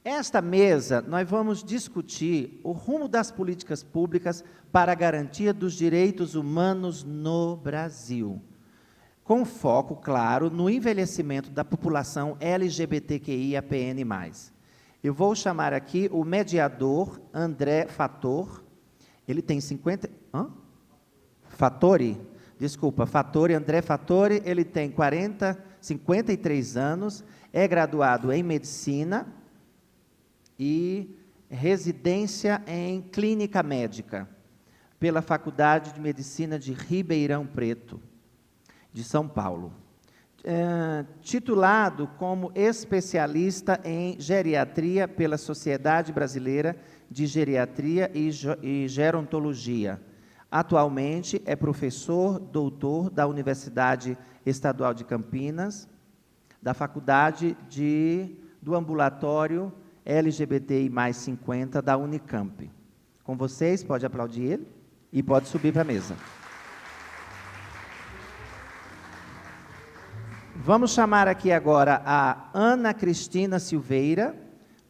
Esta mesa, nós vamos discutir o rumo das políticas públicas para a garantia dos direitos humanos no Brasil, com foco, claro, no envelhecimento da população LGBTQIAPN+. Eu vou chamar aqui o mediador André Fattor. Ele tem 50... Fattori? Desculpa, Fattori, André Fattori, ele tem 53 anos, é graduado em Medicina e residência em Clínica Médica, pela Faculdade de Medicina de Ribeirão Preto, de São Paulo. Titulado como especialista em geriatria pela Sociedade Brasileira de Geriatria e Gerontologia. Atualmente é professor doutor da Universidade Estadual de Campinas, da Faculdade do Ambulatório LGBTI mais 50 da Unicamp. Com vocês, pode aplaudir ele e pode subir para a mesa. Vamos chamar aqui agora a Ana Cristina Silveira,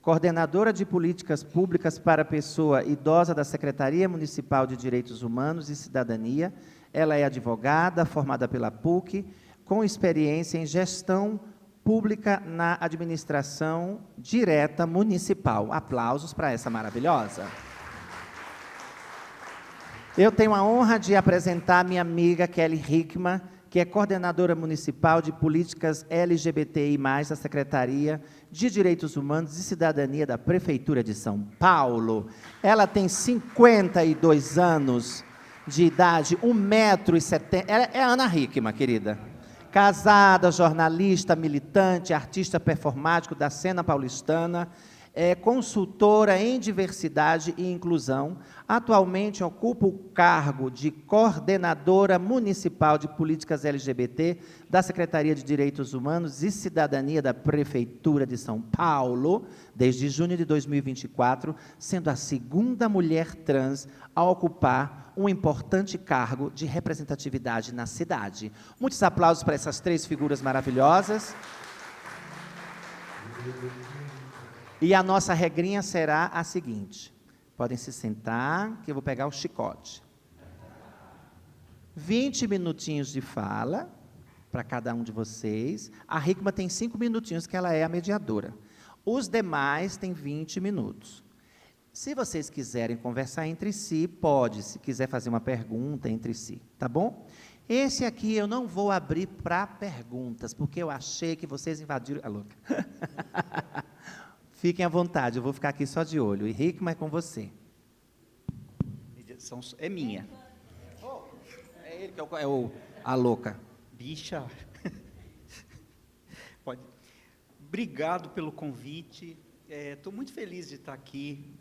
coordenadora de Políticas Públicas para a Pessoa Idosa da Secretaria Municipal de Direitos Humanos e Cidadania. Ela é advogada, formada pela PUC, com experiência em gestão pública na administração direta municipal. Aplausos para essa maravilhosa. Eu tenho a honra de apresentar minha amiga Kelly Hickman, que é coordenadora municipal de políticas LGBTI+, da Secretaria de Direitos Humanos e Cidadania da Prefeitura de São Paulo. Ela tem 52 anos de idade, 1,70 m. Ela é Ana Hickman, querida. Casada, jornalista, militante, artista performático da cena paulistana, é consultora em diversidade e inclusão. Atualmente ocupa o cargo de coordenadora municipal de políticas LGBT da Secretaria de Direitos Humanos e Cidadania da Prefeitura de São Paulo, desde junho de 2024, sendo a segunda mulher trans a ocupar um importante cargo de representatividade na cidade. Muitos aplausos para essas três figuras maravilhosas. E a nossa regrinha será a seguinte: podem se sentar, que eu vou pegar o chicote. 20 minutinhos de fala para cada um de vocês. A Hickman tem 5 minutinhos, que ela é a mediadora. Os demais têm 20 minutos. Se vocês quiserem conversar entre si, pode. Se quiser fazer uma pergunta entre si, tá bom? Esse aqui eu não vou abrir para perguntas, porque eu achei que vocês invadiram... Ah, louca. Fiquem à vontade, eu vou ficar aqui só de olho. E Hickman é com você. É minha. Oh, é ele que é a louca. Bicha. Pode. Obrigado pelo convite. Estou muito feliz de estar aqui.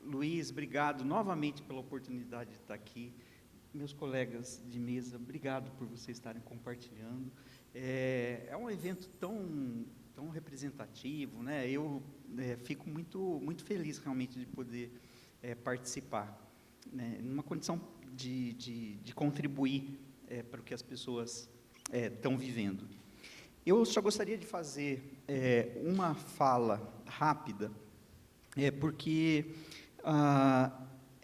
Luiz, obrigado novamente pela oportunidade de estar aqui. Meus colegas de mesa, obrigado por vocês estarem compartilhando. É um evento tão representativo, né? Eu fico muito feliz realmente de poder participar, né? Numa condição de contribuir para o que as pessoas estão vivendo. Eu só gostaria de fazer uma fala rápida, porque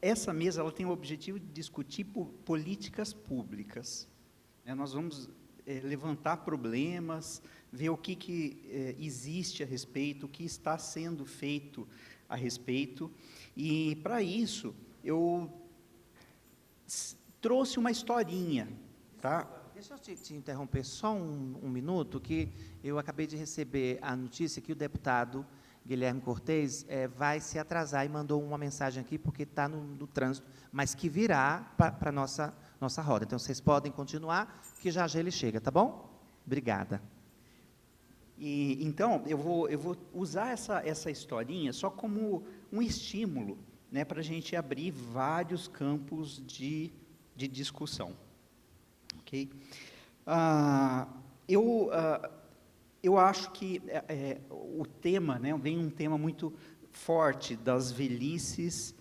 essa mesa ela tem o objetivo de discutir políticas públicas. Nós vamos levantar problemas, ver o que existe a respeito, o que está sendo feito a respeito. E, para isso, eu trouxe uma historinha. Tá? Deixa eu te interromper só um minuto, que eu acabei de receber a notícia que o deputado Guilherme Cortez vai se atrasar e mandou uma mensagem aqui, porque está no trânsito, mas que virá para a nossa roda. Então, vocês podem continuar, que já ele chega, tá bom? Obrigada. Então, eu vou usar essa historinha só como um estímulo, né, para a gente abrir vários campos de discussão. Ok? Eu acho que o tema, né, vem um tema muito forte das velhices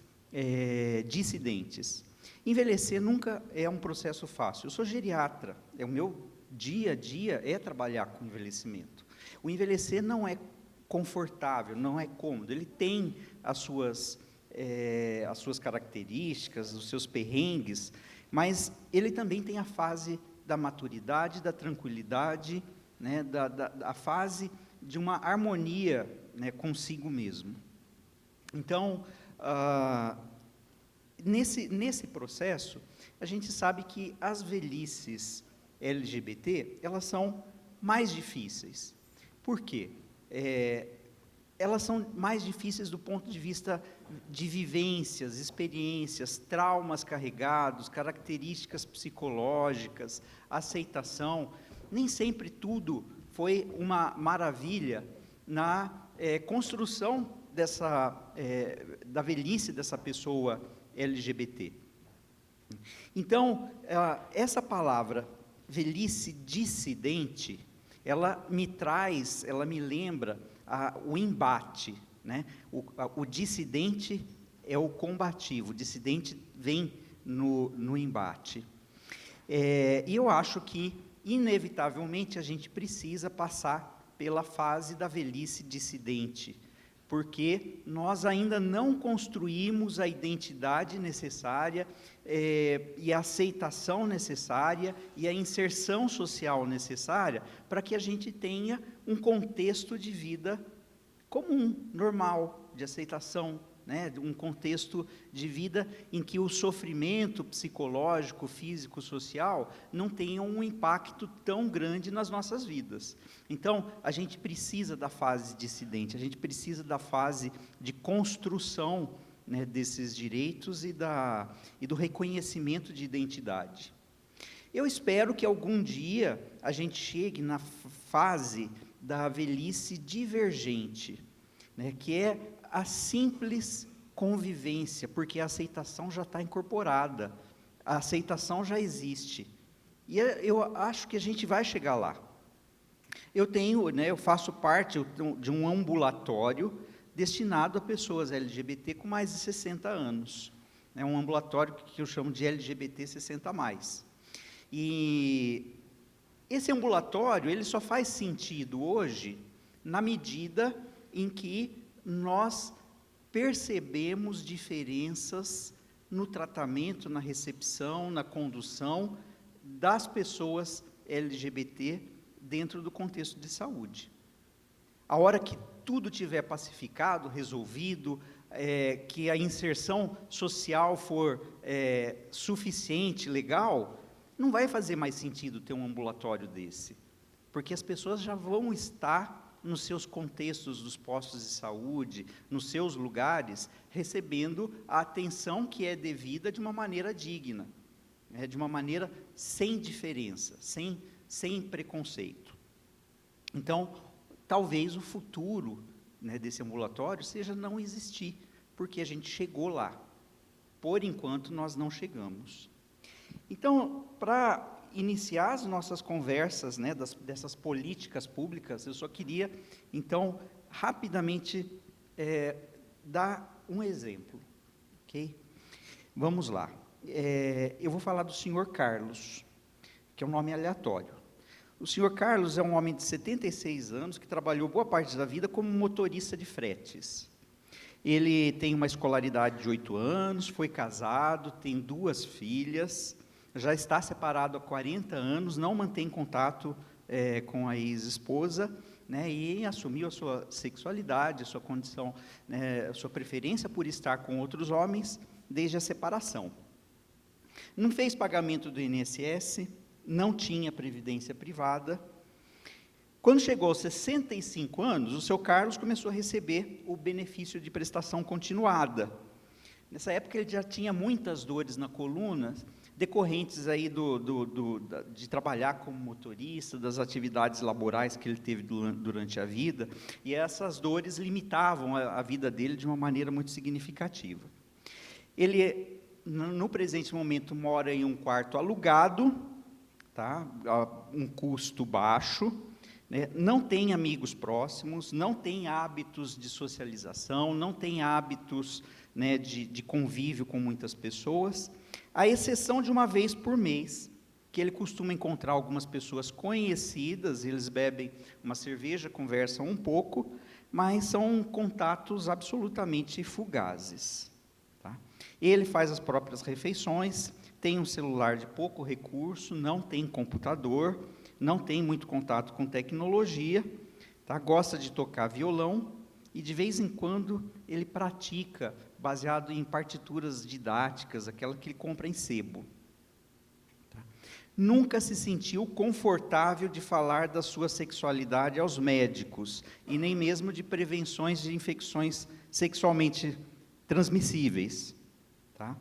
dissidentes. Envelhecer nunca é um processo fácil. Eu sou geriatra, o meu dia a dia é trabalhar com envelhecimento. O envelhecer não é confortável, não é cômodo. Ele tem as suas características, os seus perrengues, mas ele também tem a fase da maturidade, da tranquilidade, né, a fase de uma harmonia, né, consigo mesmo. Então, nesse processo, a gente sabe que as velhices LGBT, elas são mais difíceis. Por quê? Elas são mais difíceis do ponto de vista de vivências, experiências, traumas carregados, características psicológicas, aceitação. Nem sempre tudo foi uma maravilha na construção da velhice dessa pessoa LGBT. Então, essa palavra, velhice dissidente, ela me lembra o embate, né? O dissidente é o combativo, o dissidente vem no embate. E eu acho que, inevitavelmente, a gente precisa passar pela fase da velhice dissidente, porque nós ainda não construímos a identidade necessária, e a aceitação necessária, e a inserção social necessária, para que a gente tenha um contexto de vida comum, normal, de aceitação, né? Um contexto de vida em que o sofrimento psicológico, físico, social, não tenha um impacto tão grande nas nossas vidas. Então, a gente precisa da fase dissidente, a gente precisa da fase de construção, né, desses direitos e do reconhecimento de identidade. Eu espero que algum dia a gente chegue na fase da velhice divergente, né, que é a simples convivência, porque a aceitação já está incorporada, a aceitação já existe. E eu acho que a gente vai chegar lá. Eu faço parte de um ambulatório destinado a pessoas LGBT com mais de 60 anos. É um ambulatório que eu chamo de LGBT 60+. E esse ambulatório, ele só faz sentido hoje na medida em que nós percebemos diferenças no tratamento, na recepção, na condução das pessoas LGBT dentro do contexto de saúde. A hora que tudo tiver pacificado, resolvido, que a inserção social for suficiente, legal, não vai fazer mais sentido ter um ambulatório desse, porque as pessoas já vão estar nos seus contextos dos postos de saúde, nos seus lugares, recebendo a atenção que é devida de uma maneira digna, né, de uma maneira sem diferença, sem preconceito. Então, talvez o futuro, né, desse ambulatório seja não existir, porque a gente chegou lá. Por enquanto, nós não chegamos. Então, para iniciar as nossas conversas, né, dessas políticas públicas, eu só queria, então, rapidamente dar um exemplo, ok? Vamos lá. Eu vou falar do senhor Carlos, que é um nome aleatório. O senhor Carlos é um homem de 76 anos que trabalhou boa parte da vida como motorista de fretes. Ele tem uma escolaridade de 8 anos, foi casado, tem 2 filhas, já está separado há 40 anos, não mantém contato com a ex-esposa, né, e assumiu a sua sexualidade, a sua condição, né, a sua preferência por estar com outros homens desde a separação. Não fez pagamento do INSS, não tinha previdência privada. Quando chegou aos 65 anos, o seu Carlos começou a receber o benefício de prestação continuada. Nessa época ele já tinha muitas dores na coluna, decorrentes aí de trabalhar como motorista, das atividades laborais que ele teve durante a vida, e essas dores limitavam a vida dele de uma maneira muito significativa. Ele, no presente momento, mora em um quarto alugado, tá? Um custo baixo, né? Não tem amigos próximos, não tem hábitos de socialização, não tem hábitos, né, de convívio com muitas pessoas, à exceção de uma vez por mês, que ele costuma encontrar algumas pessoas conhecidas, eles bebem uma cerveja, conversam um pouco, mas são contatos absolutamente fugazes. Tá? Ele faz as próprias refeições, tem um celular de pouco recurso, não tem computador, não tem muito contato com tecnologia, tá? Gosta de tocar violão e, de vez em quando, ele pratica, baseado em partituras didáticas, aquela que ele compra em sebo. Tá? Nunca se sentiu confortável de falar da sua sexualidade aos médicos, e nem mesmo de prevenções de infecções sexualmente transmissíveis. Tá?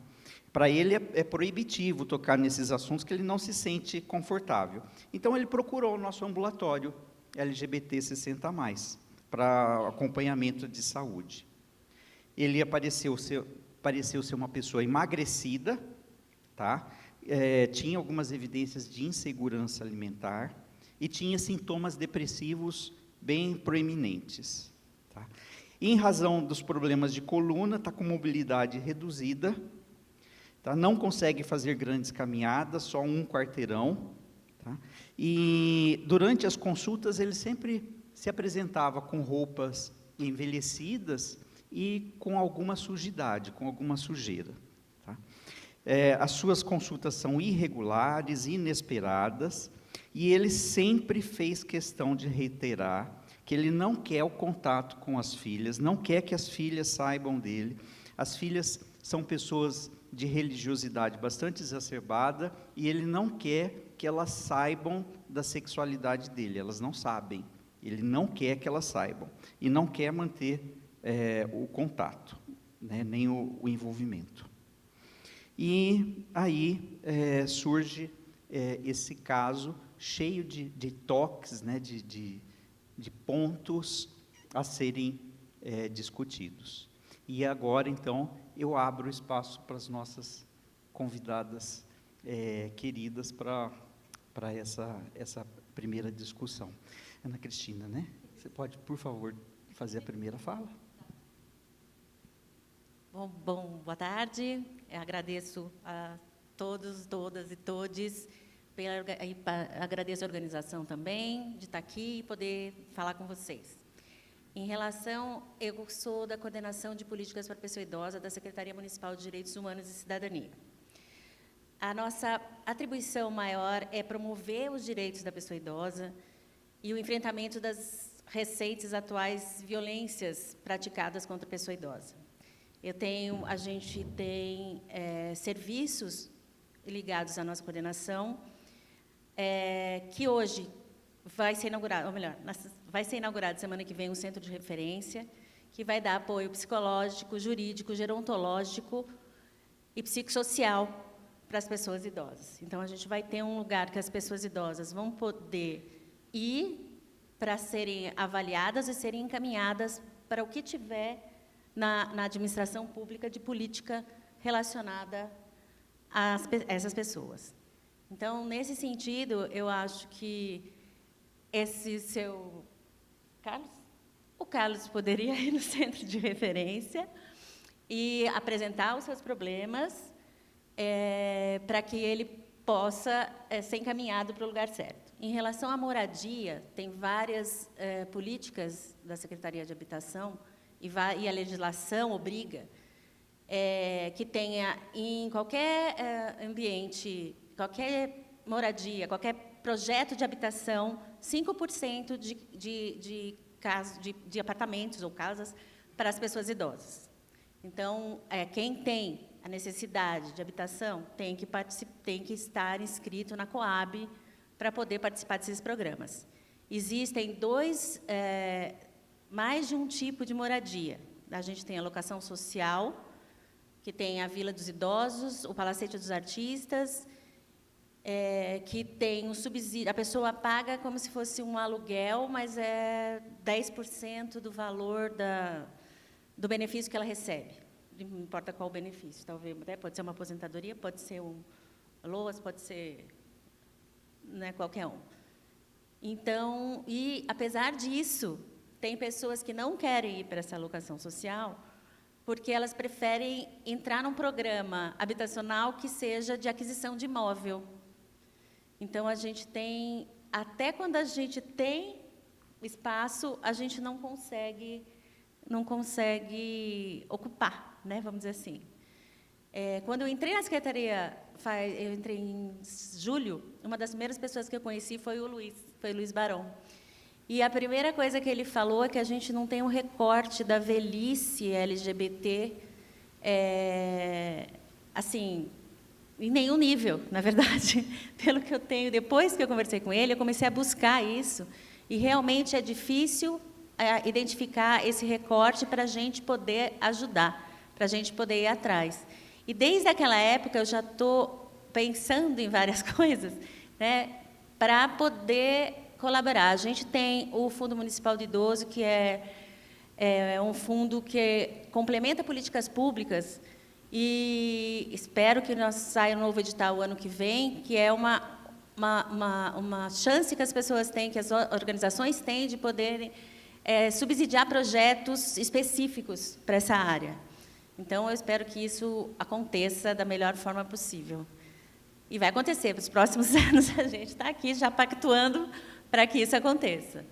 Para ele é proibitivo tocar nesses assuntos, que ele não se sente confortável. Então, ele procurou o nosso ambulatório LGBT 60+, para acompanhamento de saúde. Ele pareceu ser uma pessoa emagrecida, tá? Tinha algumas evidências de insegurança alimentar e tinha sintomas depressivos bem proeminentes. Tá? Em razão dos problemas de coluna, está com mobilidade reduzida, tá? Não consegue fazer grandes caminhadas, só 1 quarteirão. Tá? E, durante as consultas, ele sempre se apresentava com roupas envelhecidas e com alguma sujidade, com alguma sujeira. Tá? As suas consultas são irregulares, inesperadas, e ele sempre fez questão de reiterar que ele não quer o contato com as filhas, não quer que as filhas saibam dele. As filhas são pessoas de religiosidade bastante exacerbada, e ele não quer que elas saibam da sexualidade dele, elas não sabem. Ele não quer que elas saibam, e não quer manter o contato, né, nem o envolvimento. E aí surge esse caso cheio de toques, né, de pontos a serem discutidos. E agora, então, eu abro espaço para as nossas convidadas queridas para essa primeira discussão. Ana Cristina, né? Você pode, por favor, fazer a primeira fala? Boa tarde. Eu agradeço a todos, todas e todes. Agradeço a organização também de estar aqui e poder falar com vocês. Em relação, eu sou da Coordenação de Políticas para a Pessoa Idosa da Secretaria Municipal de Direitos Humanos e Cidadania. A nossa atribuição maior é promover os direitos da pessoa idosa e o enfrentamento das recentes atuais violências praticadas contra a pessoa idosa. A gente tem serviços ligados à nossa coordenação, que hoje vai ser inaugurado, ou melhor, vai ser inaugurado semana que vem um centro de referência, que vai dar apoio psicológico, jurídico, gerontológico e psicossocial para as pessoas idosas. Então, a gente vai ter um lugar que as pessoas idosas vão poder ir para serem avaliadas e serem encaminhadas para o que tiver na administração pública de política relacionada a essas pessoas. Então, nesse sentido, eu acho que esse seu... O Carlos poderia ir no centro de referência e apresentar os seus problemas para que ele possa ser encaminhado para o lugar certo. Em relação à moradia, tem várias políticas da Secretaria de Habitação, e a legislação obriga que tenha em qualquer ambiente, qualquer moradia, qualquer projeto de habitação, 5% de apartamentos ou casas para as pessoas idosas. Então, quem tem a necessidade de habitação tem que estar inscrito na Coab para poder participar desses programas. Existem mais de um tipo de moradia. A gente tem a locação social, que tem a Vila dos Idosos, o Palacete dos Artistas, que tem um subsídio. A pessoa paga como se fosse um aluguel, mas é 10% do valor do benefício que ela recebe. Não importa qual o benefício, talvez, pode ser uma aposentadoria, pode ser um LOAS, pode ser, né, qualquer um. Então, e apesar disso, tem pessoas que não querem ir para essa locação social porque elas preferem entrar num programa habitacional que seja de aquisição de imóvel. Então, a gente tem, até quando a gente tem espaço a gente não consegue ocupar, né, vamos dizer assim. Quando eu entrei na secretaria, eu entrei em julho, uma das primeiras pessoas que eu conheci foi o Luiz Barão. E a primeira coisa que ele falou é que a gente não tem um recorte da velhice LGBT, assim, em nenhum nível, na verdade. Pelo que eu tenho, depois que eu conversei com ele, eu comecei a buscar isso, e realmente é difícil identificar esse recorte para a gente poder ajudar, para a gente poder ir atrás. E desde aquela época eu já estou pensando em várias coisas, né, para poder colaborar. A gente tem o Fundo Municipal de Idoso, que é um fundo que complementa políticas públicas, e espero que nós saia um novo edital o ano que vem, que é uma chance que as pessoas têm, que as organizações têm de poderem subsidiar projetos específicos para essa área. Então, eu espero que isso aconteça da melhor forma possível. E vai acontecer, nos próximos anos a gente está aqui já pactuando para que isso aconteça.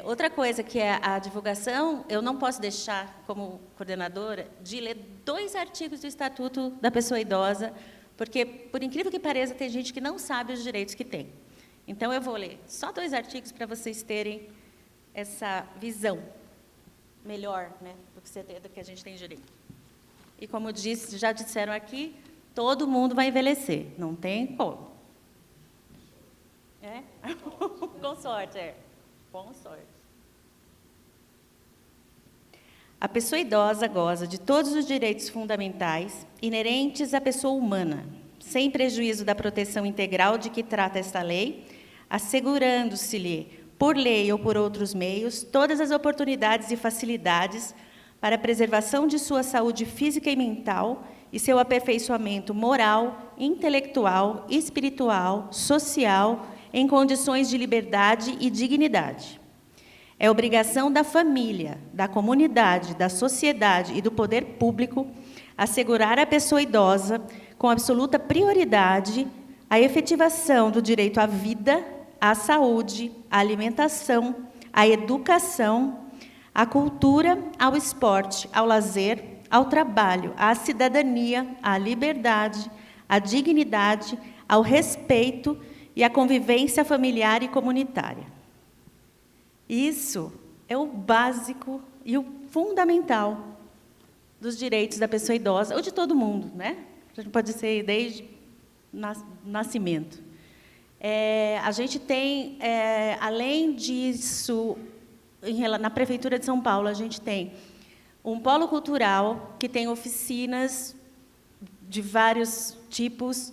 Outra coisa que é a divulgação, eu não posso deixar, como coordenadora, de ler 2 artigos do Estatuto da Pessoa Idosa, porque, por incrível que pareça, tem gente que não sabe os direitos que tem. Então, eu vou ler só 2 artigos para vocês terem essa visão melhor, né, do que a gente tem direito. E, como já disseram aqui, todo mundo vai envelhecer, não tem como. Com sorte, com sorte. A pessoa idosa goza de todos os direitos fundamentais inerentes à pessoa humana, sem prejuízo da proteção integral de que trata esta lei, assegurando-se-lhe, por lei ou por outros meios, todas as oportunidades e facilidades para a preservação de sua saúde física e mental e seu aperfeiçoamento moral, intelectual, espiritual, social, em condições de liberdade e dignidade. É obrigação da família, da comunidade, da sociedade e do poder público assegurar à pessoa idosa, com absoluta prioridade, a efetivação do direito à vida, à saúde, à alimentação, à educação, à cultura, ao esporte, ao lazer, ao trabalho, à cidadania, à liberdade, à dignidade, ao respeito e à convivência familiar e comunitária. Isso é o básico e o fundamental dos direitos da pessoa idosa, ou de todo mundo, né? Pode ser desde nascimento. A gente tem, além disso, na Prefeitura de São Paulo, a gente tem um polo cultural que tem oficinas de vários tipos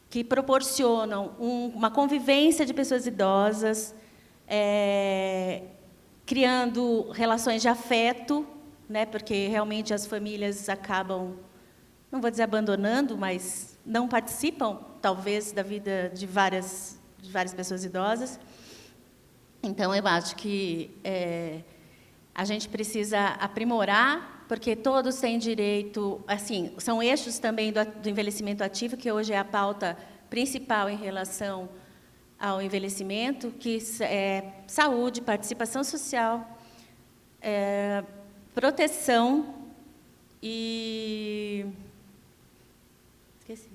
que proporcionam uma convivência de pessoas idosas, criando relações de afeto, né, porque realmente as famílias acabam, não vou dizer abandonando, mas não participam, talvez, da vida de várias pessoas idosas. Então, eu acho que a gente precisa aprimorar, porque todos têm direito, assim, são eixos também do envelhecimento ativo, que hoje é a pauta principal em relação ao envelhecimento, que é saúde, participação social, proteção e... Esqueci.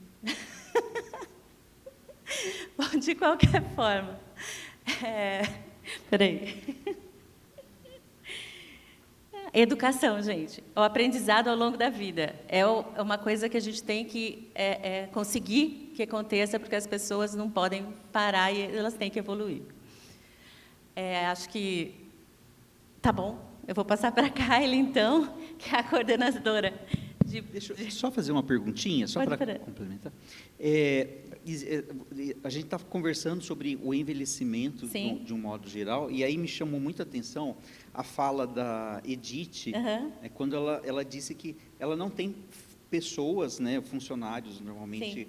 Bom, de qualquer forma. Peraí. Educação, gente. O aprendizado ao longo da vida. É uma coisa que a gente tem que conseguir que aconteça, porque as pessoas não podem parar e elas têm que evoluir. Acho que... Tá bom. Eu vou passar para a Kylie, então, que é a coordenadora. Deixa eu só fazer uma perguntinha, só para complementar. A gente está conversando sobre o envelhecimento de um modo geral, e aí me chamou muita atenção a fala da Edith, quando ela disse que ela não tem pessoas, né, funcionários, normalmente,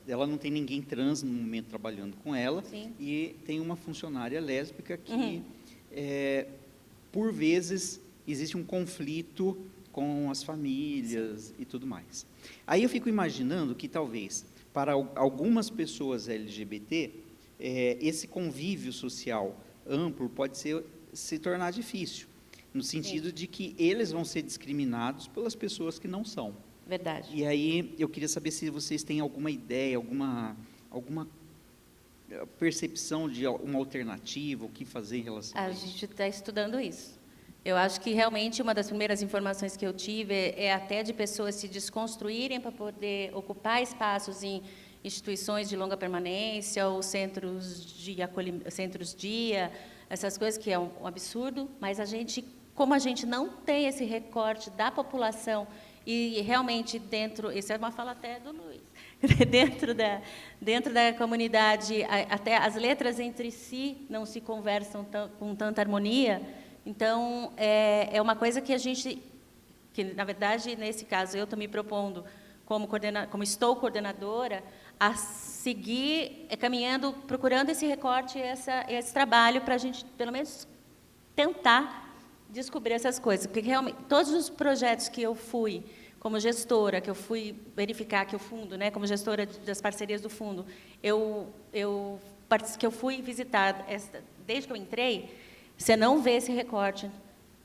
ela não tem ninguém trans no momento trabalhando com ela, e tem uma funcionária lésbica que, por vezes, existe um conflito com as famílias e tudo mais. Aí eu fico imaginando que, talvez, para algumas pessoas LGBT, esse convívio social amplo pode se tornar difícil, no sentido de que eles vão ser discriminados pelas pessoas que não são. Verdade. E aí, eu queria saber se vocês têm alguma ideia, alguma percepção de uma alternativa, o que fazer em relação a isso. A gente está estudando isso. Eu acho que, realmente, uma das primeiras informações que eu tive é até de pessoas se desconstruírem para poder ocupar espaços em instituições de longa permanência ou centros-dia, essas coisas, que é um absurdo, mas como a gente não tem esse recorte da população e realmente isso é uma fala até do Luiz, dentro da comunidade, até as letras entre si não se conversam com tanta harmonia. Então, é uma coisa que na verdade, nesse caso, eu estou me propondo, como estou coordenadora, a seguir caminhando, procurando esse recorte, esse trabalho, para a gente, pelo menos, tentar descobrir essas coisas. Porque, realmente, todos os projetos que eu fui, como gestora, que eu fui verificar que o fundo, né, como gestora das parcerias do fundo, que eu fui visitar, desde que eu entrei, você não vê esse recorte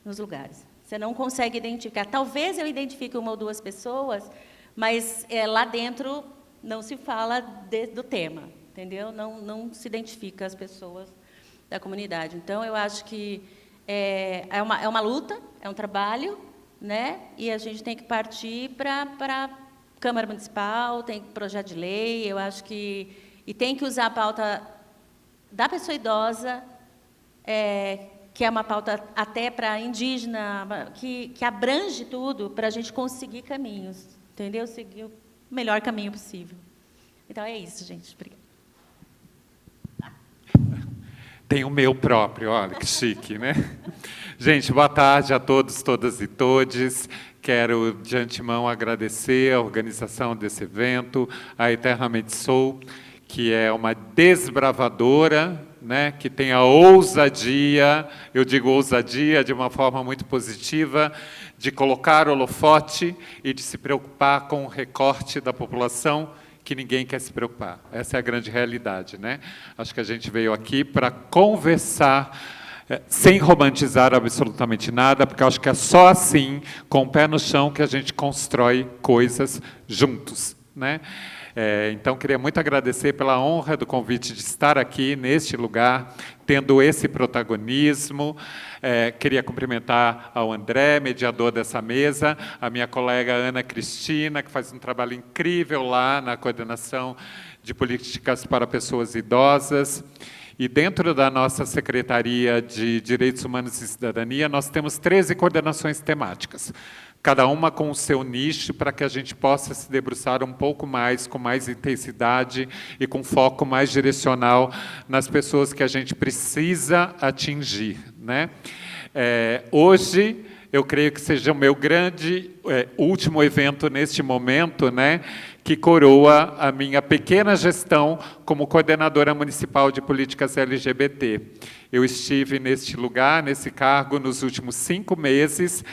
nos lugares. Você não consegue identificar. Talvez eu identifique uma ou duas pessoas, mas lá dentro não se fala do tema, entendeu? Não se identifica as pessoas da comunidade. Então, eu acho que é uma luta, é um trabalho, né? E a gente tem que partir para a Câmara Municipal, tem projeto de lei, eu acho que... E tem que usar a pauta da pessoa idosa, que é uma pauta até para indígena, que abrange tudo, para a gente conseguir caminhos, entendeu? Seguir o melhor caminho possível. Então, é isso, gente. Obrigada. Tem o meu próprio, olha que chique, né? Gente, boa tarde a todos, todas e todes. Quero, de antemão, agradecer a organização desse evento, a Eternamente Sou, que é uma desbravadora, né, que tem a ousadia, eu digo ousadia de uma forma muito positiva, de colocar holofote e de se preocupar com o recorte da população que ninguém quer se preocupar. Essa é a grande realidade, né? Acho que a gente veio aqui para conversar, sem romantizar absolutamente nada, porque eu acho que é só assim, com o pé no chão, que a gente constrói coisas juntos, né? Então, queria muito agradecer pela honra do convite de estar aqui, neste lugar, tendo esse protagonismo. Queria cumprimentar ao André, mediador dessa mesa, a minha colega Ana Cristina, que faz um trabalho incrível lá na coordenação de políticas para pessoas idosas. E dentro da nossa Secretaria de Direitos Humanos e Cidadania, nós temos 13 coordenações temáticas, cada uma com o seu nicho, para que a gente possa se debruçar um pouco mais, com mais intensidade e com foco mais direcional nas pessoas que a gente precisa atingir, né? Hoje, eu creio que seja o meu grande último evento neste momento, né, que coroa a minha pequena gestão como coordenadora municipal de políticas LGBT. Eu estive neste lugar, nesse cargo, nos últimos 5 meses,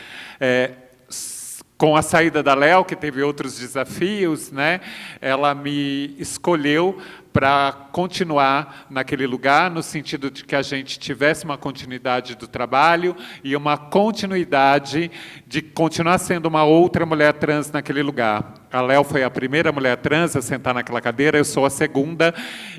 com a saída da Léo, que teve outros desafios, né, ela me escolheu para continuar naquele lugar, no sentido de que a gente tivesse uma continuidade do trabalho e uma continuidade de continuar sendo uma outra mulher trans naquele lugar. A Léo foi a primeira mulher trans a sentar naquela cadeira, eu sou a segunda,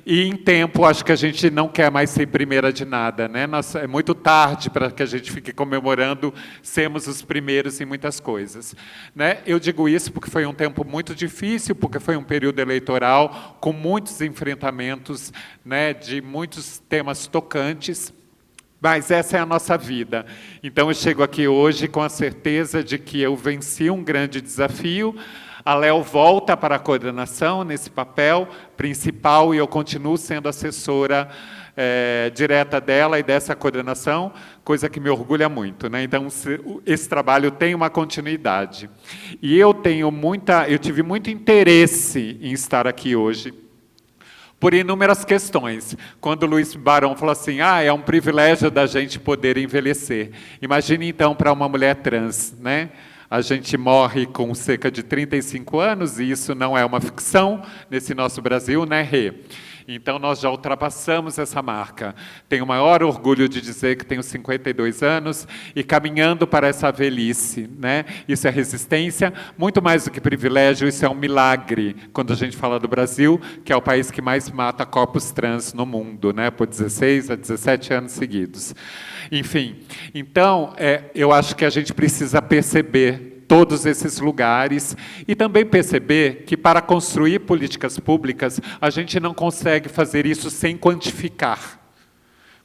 e em tempo acho que a gente não quer mais ser primeira de nada, né? É muito tarde para que a gente fique comemorando sermos os primeiros em muitas coisas, né? Eu digo isso porque foi um tempo muito difícil, porque foi um período eleitoral com muitos enfrentamentos, né, de muitos temas tocantes, mas essa é a nossa vida. Então, eu chego aqui hoje com a certeza de que eu venci um grande desafio. A Léo volta para a coordenação nesse papel principal e eu continuo sendo assessora direta dela e dessa coordenação, coisa que me orgulha muito, né? Então, esse trabalho tem uma continuidade. E eu tive muito interesse em estar aqui hoje, por inúmeras questões. Quando o Luiz Barão falou assim, é um privilégio da gente poder envelhecer. Imagine, então, para uma mulher trans, né? A gente morre com cerca de 35 anos, e isso não é uma ficção nesse nosso Brasil, né, Rê? Então, nós já ultrapassamos essa marca. Tenho o maior orgulho de dizer que tenho 52 anos e caminhando para essa velhice, né? Isso é resistência, muito mais do que privilégio, isso é um milagre. Quando a gente fala do Brasil, que é o país que mais mata corpos trans no mundo, né? Por 16 a 17 anos seguidos. Enfim, então, eu acho que a gente precisa perceber todos esses lugares e também perceber que, para construir políticas públicas, a gente não consegue fazer isso sem quantificar.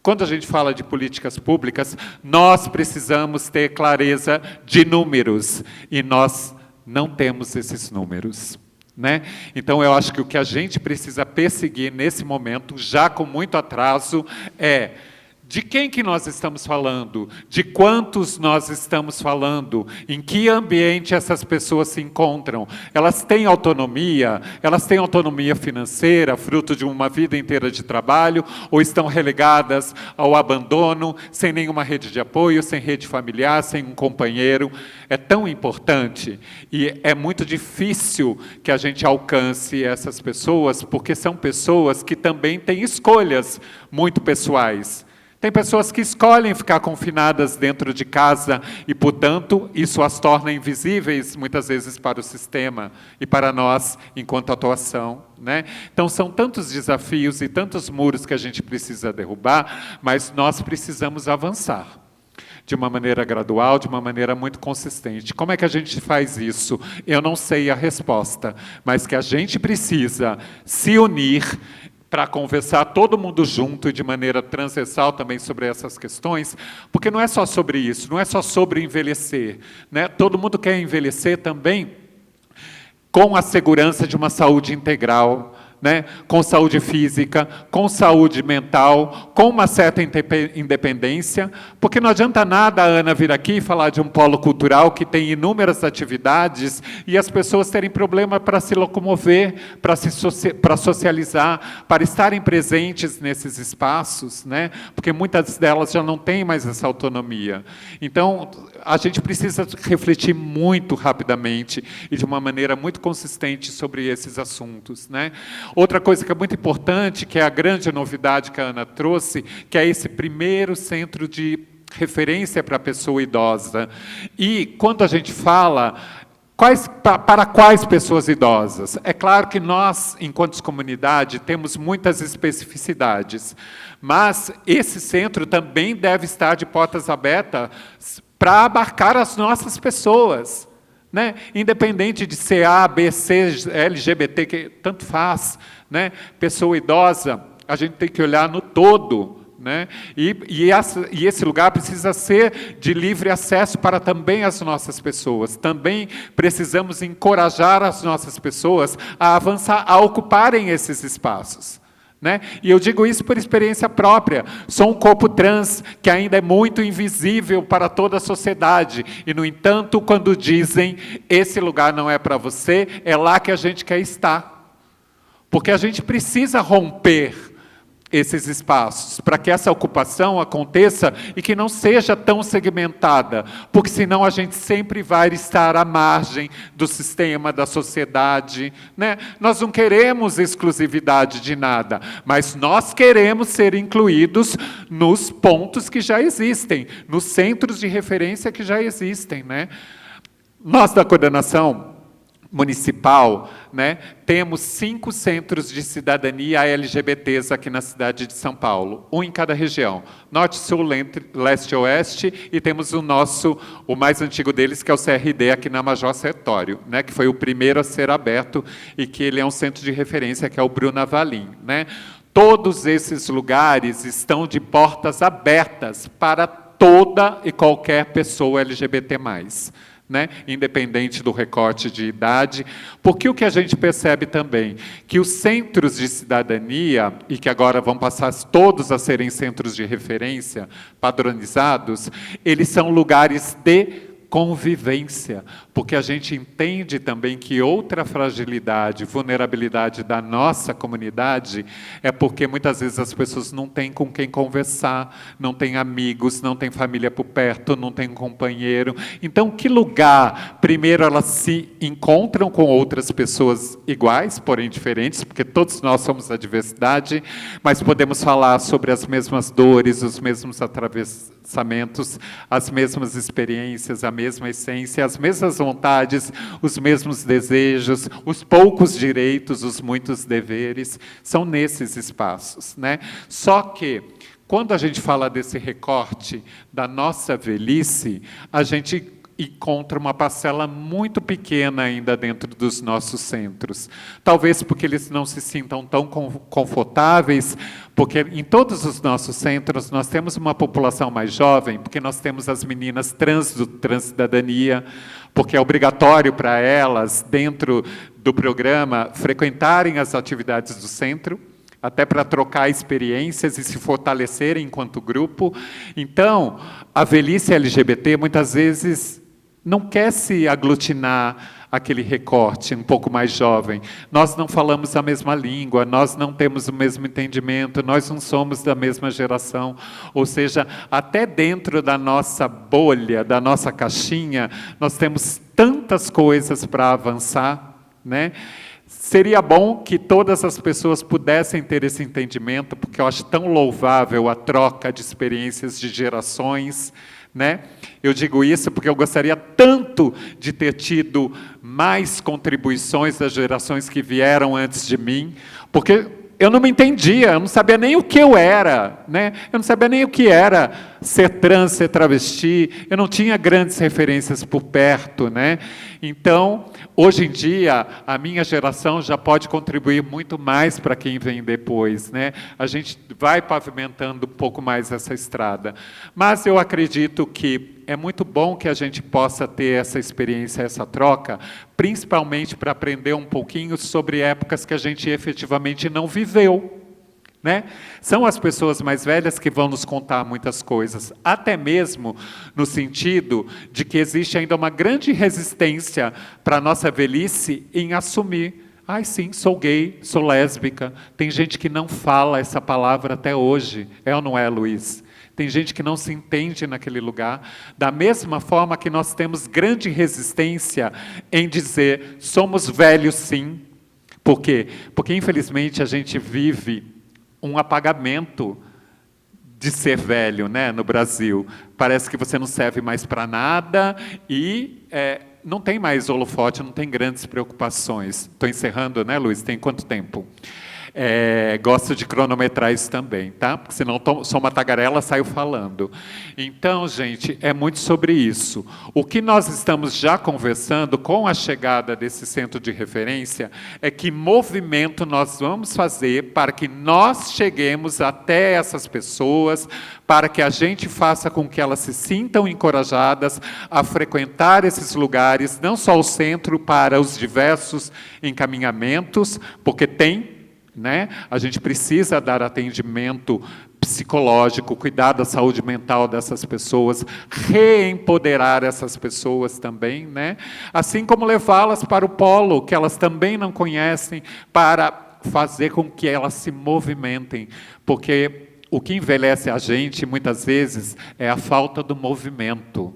Quando a gente fala de políticas públicas, nós precisamos ter clareza de números, e nós não temos esses números, né? Então, eu acho que o que a gente precisa perseguir nesse momento, já com muito atraso, é: de quem que nós estamos falando? De quantos nós estamos falando? Em que ambiente essas pessoas se encontram? Elas têm autonomia? Elas têm autonomia financeira, fruto de uma vida inteira de trabalho? Ou estão relegadas ao abandono, sem nenhuma rede de apoio, sem rede familiar, sem um companheiro? É tão importante e é muito difícil que a gente alcance essas pessoas, porque são pessoas que também têm escolhas muito pessoais. Tem pessoas que escolhem ficar confinadas dentro de casa e, portanto, isso as torna invisíveis, muitas vezes, para o sistema e para nós, enquanto atuação, né? Então, são tantos desafios e tantos muros que a gente precisa derrubar, mas nós precisamos avançar de uma maneira gradual, de uma maneira muito consistente. Como é que a gente faz isso? Eu não sei a resposta, mas que a gente precisa se unir para conversar todo mundo junto e de maneira transversal também sobre essas questões, porque não é só sobre isso, não é só sobre envelhecer, né? Todo mundo quer envelhecer também com a segurança de uma saúde integral, né? Com saúde física, com saúde mental, com uma certa independência, porque não adianta nada a Ana vir aqui e falar de um polo cultural que tem inúmeras atividades e as pessoas terem problema para se locomover, para socializar, para estarem presentes nesses espaços, né? Porque muitas delas já não têm mais essa autonomia. Então, a gente precisa refletir muito rapidamente e de uma maneira muito consistente sobre esses assuntos, né? Outra coisa que é muito importante, que é a grande novidade que a Ana trouxe, que é esse primeiro centro de referência para a pessoa idosa. E quando a gente fala, para quais pessoas idosas? É claro que nós, enquanto comunidade, temos muitas especificidades, mas esse centro também deve estar de portas abertas para abarcar as nossas pessoas, né? Independente de ser A, B, C, LGBT, que tanto faz, né? Pessoa idosa, a gente tem que olhar no todo, né? E esse lugar precisa ser de livre acesso para também as nossas pessoas. Também precisamos encorajar as nossas pessoas a avançar, a ocuparem esses espaços, né? E eu digo isso por experiência própria. Sou um corpo trans que ainda é muito invisível para toda a sociedade. E, no entanto, quando dizem, esse lugar não é para você, é lá que a gente quer estar. Porque a gente precisa romper esses espaços, para que essa ocupação aconteça e que não seja tão segmentada, porque senão a gente sempre vai estar à margem do sistema, da sociedade, né? Nós não queremos exclusividade de nada, mas nós queremos ser incluídos nos pontos que já existem, nos centros de referência que já existem, né? Nós da coordenação municipal, né, temos 5 centros de cidadania LGBTs aqui na cidade de São Paulo, um em cada região, Norte, Sul, Leste e Oeste, e temos o mais antigo deles, que é o CRD, aqui na Major Sertório, né, que foi o primeiro a ser aberto, e que ele é um centro de referência, que é o Bruna Valim, né. Todos esses lugares estão de portas abertas para toda e qualquer pessoa LGBT+. Né? Independente do recorte de idade, porque o que a gente percebe também, que os centros de cidadania, e que agora vão passar todos a serem centros de referência, padronizados, eles são lugares de convivência, porque a gente entende também que outra fragilidade, vulnerabilidade da nossa comunidade é porque muitas vezes as pessoas não têm com quem conversar, não têm amigos, não têm família por perto, não têm companheiro. Então, que lugar, primeiro, elas se encontram com outras pessoas iguais, porém diferentes, porque todos nós somos a diversidade, mas podemos falar sobre as mesmas dores, os mesmos atravessamentos, as mesmas experiências, a mesma essência, as mesmas vontades, os mesmos desejos, os poucos direitos, os muitos deveres, são nesses espaços, né? Só que, quando a gente fala desse recorte da nossa velhice, a gente encontra uma parcela muito pequena ainda dentro dos nossos centros. Talvez porque eles não se sintam tão confortáveis, porque em todos os nossos centros nós temos uma população mais jovem, porque nós temos as meninas trans do Transcidadania, porque é obrigatório para elas, dentro do programa, frequentarem as atividades do centro, até para trocar experiências e se fortalecerem enquanto grupo. Então, a velhice LGBT, muitas vezes, não quer se aglutinar aquele recorte um pouco mais jovem. Nós não falamos a mesma língua, nós não temos o mesmo entendimento, nós não somos da mesma geração. Ou seja, até dentro da nossa bolha, da nossa caixinha, nós temos tantas coisas para avançar, né? Seria bom que todas as pessoas pudessem ter esse entendimento, porque eu acho tão louvável a troca de experiências de gerações, né? Eu digo isso porque eu gostaria tanto de ter tido mais contribuições das gerações que vieram antes de mim, porque eu não me entendia, eu não sabia nem o que eu era, né? Eu não sabia nem o que era ser trans, ser travesti, eu não tinha grandes referências por perto, né? Então, hoje em dia, a minha geração já pode contribuir muito mais para quem vem depois, né? A gente vai pavimentando um pouco mais essa estrada. Mas eu acredito que é muito bom que a gente possa ter essa experiência, essa troca, principalmente para aprender um pouquinho sobre épocas que a gente efetivamente não viveu, né? São as pessoas mais velhas que vão nos contar muitas coisas, até mesmo no sentido de que existe ainda uma grande resistência para a nossa velhice em assumir. Ai, sim, sou gay, sou lésbica. Tem gente que não fala essa palavra até hoje. É ou não é, Luiz? Tem gente que não se entende naquele lugar. Da mesma forma que nós temos grande resistência em dizer, somos velhos sim. Por quê? Porque, infelizmente, a gente vive um apagamento de ser velho, né, no Brasil. Parece que você não serve mais para nada e não tem mais holofote, não tem grandes preocupações. Estou encerrando, né, Luiz? Tem quanto tempo? Gosto de cronometrar isso também, tá? Porque senão sou uma tagarela, saio falando. Então, gente, é muito sobre isso. O que nós estamos já conversando com a chegada desse centro de referência é que movimento nós vamos fazer para que nós cheguemos até essas pessoas, para que a gente faça com que elas se sintam encorajadas a frequentar esses lugares, não só o centro, para os diversos encaminhamentos, porque tem, né? A gente precisa dar atendimento psicológico, cuidar da saúde mental dessas pessoas, reempoderar essas pessoas também, né? Assim como levá-las para o polo, que elas também não conhecem, para fazer com que elas se movimentem, porque o que envelhece a gente, muitas vezes, é a falta do movimento,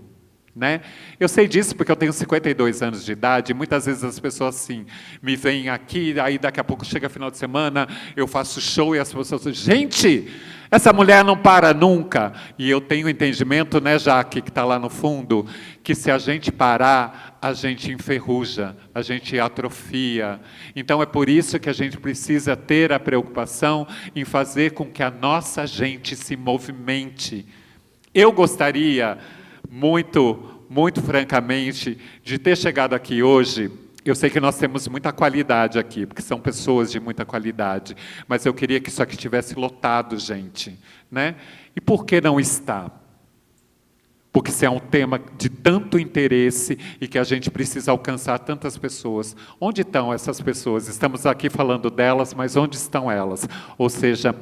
né? Eu sei disso porque eu tenho 52 anos de idade, e muitas vezes as pessoas assim, me veem aqui, aí daqui a pouco chega final de semana, eu faço show e as pessoas dizem, gente, essa mulher não para nunca. E eu tenho entendimento, né, Jaque, que está lá no fundo, que se a gente parar, a gente enferruja, a gente atrofia. Então é por isso que a gente precisa ter a preocupação em fazer com que a nossa gente se movimente. Eu gostaria muito francamente, de ter chegado aqui hoje. Eu sei que nós temos muita qualidade aqui, porque são pessoas de muita qualidade, mas eu queria que isso aqui tivesse lotado, gente, né? E por que não está? Porque se é um tema de tanto interesse e que a gente precisa alcançar tantas pessoas. Onde estão essas pessoas? Estamos aqui falando delas, mas onde estão elas? Ou seja,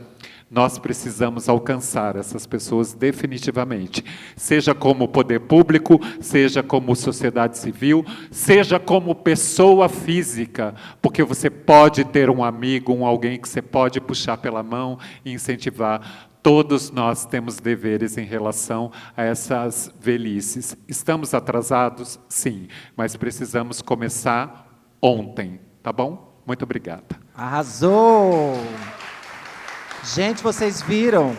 Nós precisamos alcançar essas pessoas definitivamente, seja como poder público, seja como sociedade civil, seja como pessoa física, porque você pode ter um amigo, alguém que você pode puxar pela mão e incentivar. Todos nós temos deveres em relação a essas velhices. Estamos atrasados? Sim, mas precisamos começar ontem, tá bom? Muito obrigada. Arrasou! Gente, vocês viram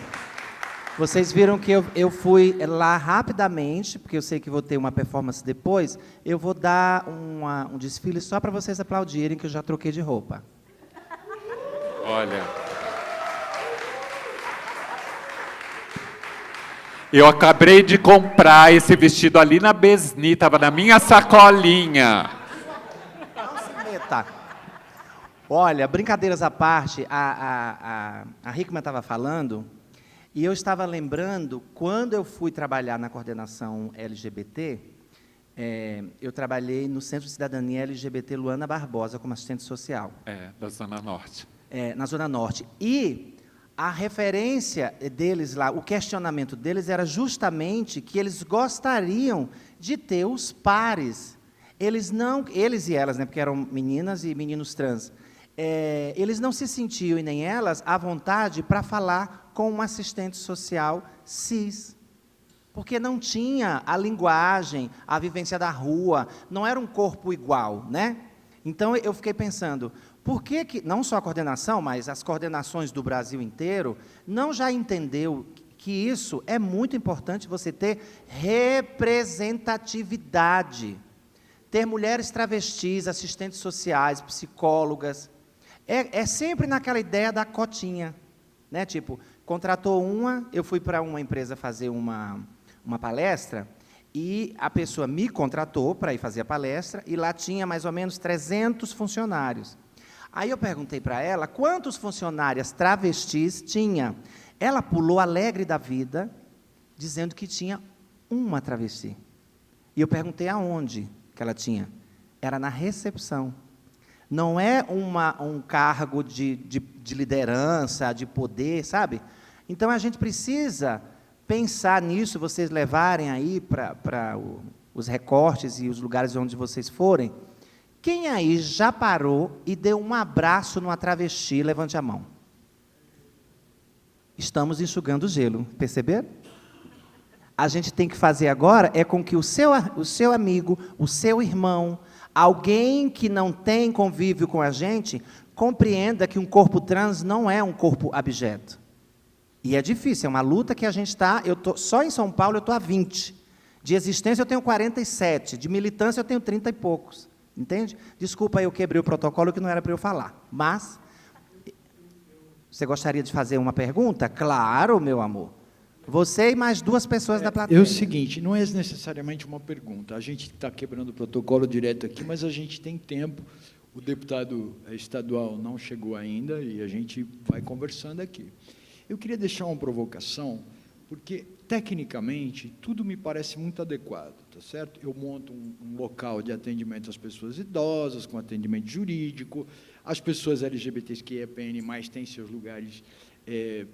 que eu fui lá rapidamente, porque eu sei que vou ter uma performance depois, eu vou dar um desfile só para vocês aplaudirem, que eu já troquei de roupa. Olha, eu acabei de comprar esse vestido ali na Besni, estava na minha sacolinha. Não se meta. Olha, brincadeiras à parte, a Hickman estava falando, e eu estava lembrando, quando eu fui trabalhar na coordenação LGBT, eu trabalhei no Centro de Cidadania LGBT Luana Barbosa, como assistente social. Da Zona Norte. Na Zona Norte. E a referência deles lá, o questionamento deles era justamente que eles gostariam de ter os pares. Eles e elas, né, porque eram meninas e meninos trans, eles não se sentiam, e nem elas, à vontade para falar com um assistente social cis. Porque não tinha a linguagem, a vivência da rua, não era um corpo igual, né? Então, eu fiquei pensando, por que não só a coordenação, mas as coordenações do Brasil inteiro, não já entendeu que isso é muito importante, você ter representatividade, ter mulheres travestis, assistentes sociais, psicólogas. É sempre naquela ideia da cotinha, né? Tipo, contratou eu fui para uma empresa fazer uma palestra, e a pessoa me contratou para ir fazer a palestra, e lá tinha mais ou menos 300 funcionários. Aí eu perguntei para ela quantos funcionárias travestis tinha. Ela pulou alegre da vida, dizendo que tinha uma travesti. E eu perguntei aonde que ela tinha. Era na recepção. Não é um cargo de liderança, de poder, sabe? Então, a gente precisa pensar nisso, vocês levarem aí para os recortes e os lugares onde vocês forem. Quem aí já parou e deu um abraço numa travesti? Levante a mão. Estamos enxugando o gelo, perceberam? A gente tem que fazer agora com que o seu amigo, o seu irmão, alguém que não tem convívio com a gente, compreenda que um corpo trans não é um corpo abjeto. E é difícil, é uma luta que a gente está... Só em São Paulo eu estou há 20. De existência eu tenho 47. De militância eu tenho 30 e poucos. Entende? Desculpa, eu quebrei o protocolo que não era para eu falar. Mas, você gostaria de fazer uma pergunta? Claro, meu amor. Você e mais 2 pessoas da plateia. É o seguinte, não é necessariamente uma pergunta. A gente está quebrando o protocolo direto aqui, mas a gente tem tempo. O deputado estadual não chegou ainda e a gente vai conversando aqui. Eu queria deixar uma provocação, porque, tecnicamente, tudo me parece muito adequado, tá certo? Eu monto um local de atendimento às pessoas idosas, com atendimento jurídico, as pessoas LGBTQIAPN+, têm seus lugares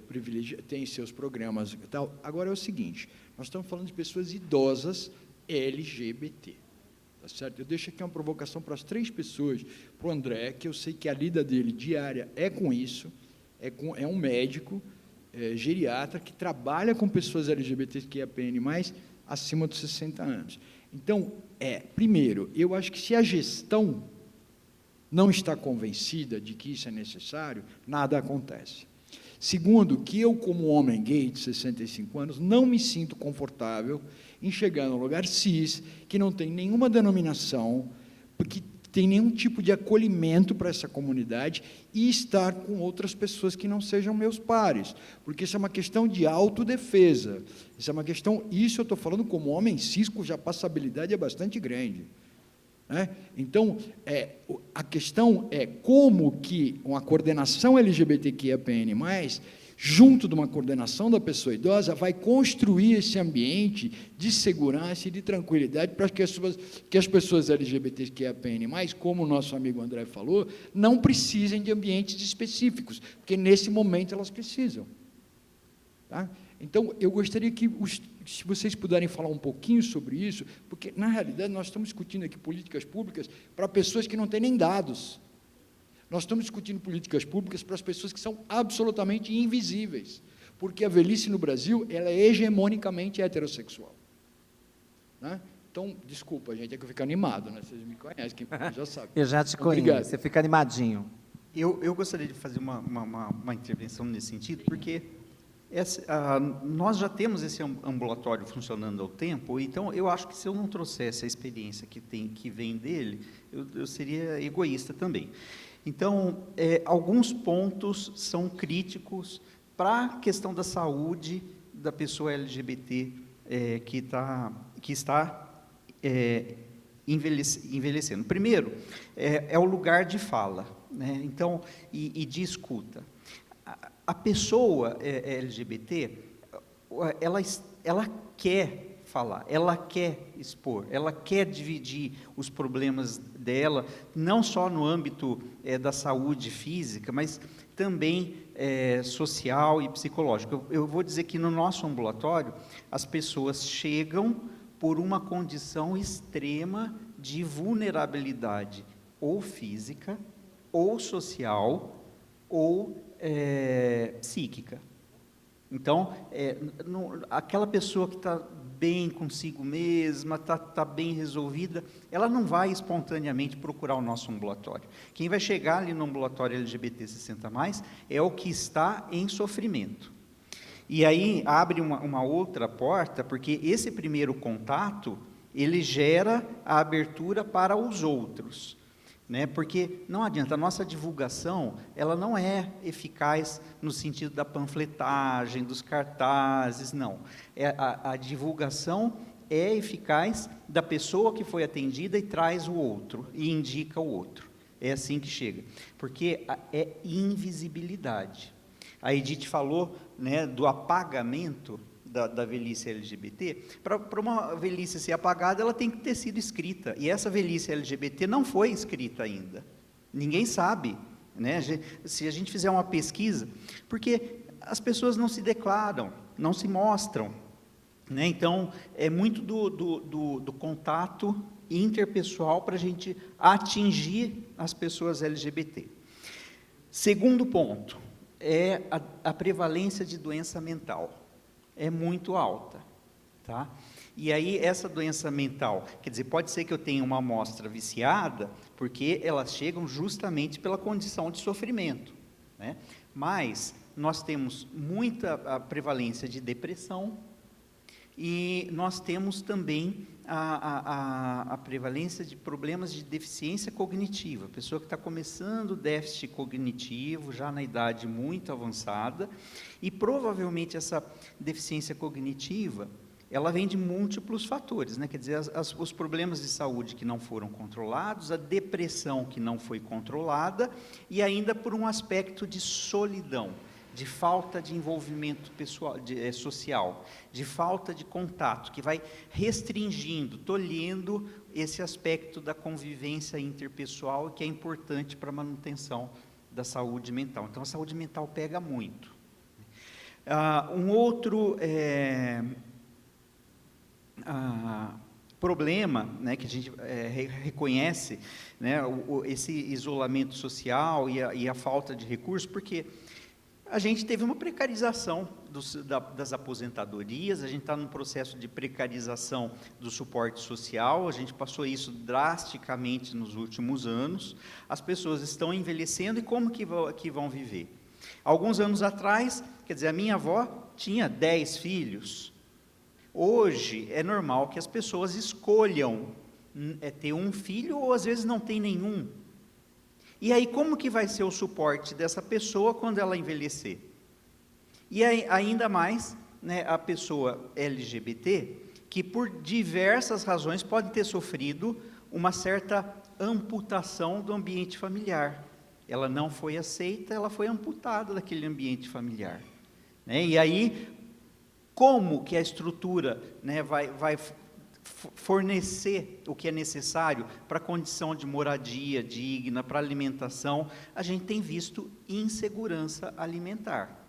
privilegiados, têm seus programas e tal. Agora, é o seguinte, nós estamos falando de pessoas idosas LGBT, tá certo? Eu deixo aqui uma provocação para as 3 pessoas, para o André, que eu sei que a lida dele diária é com isso, é um médico, geriatra, que trabalha com pessoas LGBTQIAPN+, acima dos 60 anos. Então, primeiro, eu acho que se a gestão não está convencida de que isso é necessário, nada acontece. Segundo, que eu, como homem gay de 65 anos, não me sinto confortável em chegar num lugar cis, que não tem nenhuma denominação, porque tem nenhum tipo de acolhimento para essa comunidade e estar com outras pessoas que não sejam meus pares, porque isso é uma questão de autodefesa, isso é uma questão, isso eu estou falando como homem cis, cuja passabilidade é bastante grande, né? Então, a questão é como que uma coordenação LGBTQIAPN+, junto de uma coordenação da pessoa idosa, vai construir esse ambiente de segurança e de tranquilidade para que as pessoas LGBTQIAPN+, como o nosso amigo André falou, não precisem de ambientes específicos, porque nesse momento elas precisam. Tá? Então, eu gostaria que, se vocês puderem falar um pouquinho sobre isso, porque, na realidade, nós estamos discutindo aqui políticas públicas para pessoas que não têm nem dados. Nós estamos discutindo políticas públicas para as pessoas que são absolutamente invisíveis, porque a velhice no Brasil ela é hegemonicamente heterossexual. Né? Então, desculpa, gente, é que eu fico animado, né? Vocês me conhecem, quem já sabe. Eu já te conheço, Obrigado. você fica animadinho. Eu gostaria de fazer uma intervenção nesse sentido, porque nós já temos esse ambulatório funcionando há tempo, então eu acho que se eu não trouxesse a experiência que vem dele, eu seria egoísta também. Então, alguns pontos são críticos para a questão da saúde da pessoa LGBT que está envelhecendo. Primeiro, é o lugar de fala, né? Então, e de escuta. A pessoa LGBT, ela quer falar, ela quer expor, ela quer dividir os problemas dela, não só no âmbito da saúde física, mas também social e psicológico. Eu vou dizer que no nosso ambulatório, as pessoas chegam por uma condição extrema de vulnerabilidade, ou física, ou social, ou psíquica. Então, aquela pessoa que está bem consigo mesma, está bem resolvida, ela não vai espontaneamente procurar o nosso ambulatório. Quem vai chegar ali no ambulatório LGBT 60+, é o que está em sofrimento. E aí abre uma outra porta, porque esse primeiro contato, ele gera a abertura para os outros. Né? Porque não adianta, a nossa divulgação, ela não é eficaz no sentido da panfletagem, dos cartazes, não. A divulgação é eficaz da pessoa que foi atendida e traz o outro, e indica o outro. É assim que chega, porque é invisibilidade. A Edith falou, né, do apagamento da velhice LGBT. Para uma velhice ser apagada, ela tem que ter sido escrita, e essa velhice LGBT não foi escrita ainda, ninguém sabe, né? Se a gente fizer uma pesquisa, porque as pessoas não se declaram, não se mostram, né? Então, é muito do contato interpessoal para a gente atingir as pessoas LGBT. Segundo ponto, é a prevalência de doença mental. É muito alta, tá? E aí, essa doença mental, quer dizer, pode ser que eu tenha uma amostra viciada, porque elas chegam justamente pela condição de sofrimento, né? Mas nós temos muita prevalência de depressão, e nós temos também a prevalência de problemas de deficiência cognitiva, pessoa que está começando o déficit cognitivo, já na idade muito avançada, e provavelmente essa deficiência cognitiva, ela vem de múltiplos fatores, né? Quer dizer, os problemas de saúde que não foram controlados, a depressão que não foi controlada, e ainda por um aspecto de solidão, de falta de envolvimento pessoal, social, de falta de contato, que vai restringindo, tolhendo esse aspecto da convivência interpessoal, que é importante para a manutenção da saúde mental. Então, a saúde mental pega muito. Um outro problema, né, que a gente reconhece, né, esse isolamento social e a falta de recursos, porque a gente teve uma precarização das aposentadorias, a gente está num processo de precarização do suporte social, a gente passou isso drasticamente nos últimos anos, as pessoas estão envelhecendo, e como que vão viver? Alguns anos atrás, quer dizer, a minha avó tinha 10 filhos, hoje é normal que as pessoas escolham ter um filho, ou às vezes não tem nenhum. E aí, como que vai ser o suporte dessa pessoa quando ela envelhecer? E aí, ainda mais, né, a pessoa LGBT, que por diversas razões pode ter sofrido uma certa amputação do ambiente familiar. Ela não foi aceita, ela foi amputada daquele ambiente familiar, né? E aí, como que a estrutura, né, vai fornecer o que é necessário para a condição de moradia digna, para alimentação? A gente tem visto insegurança alimentar,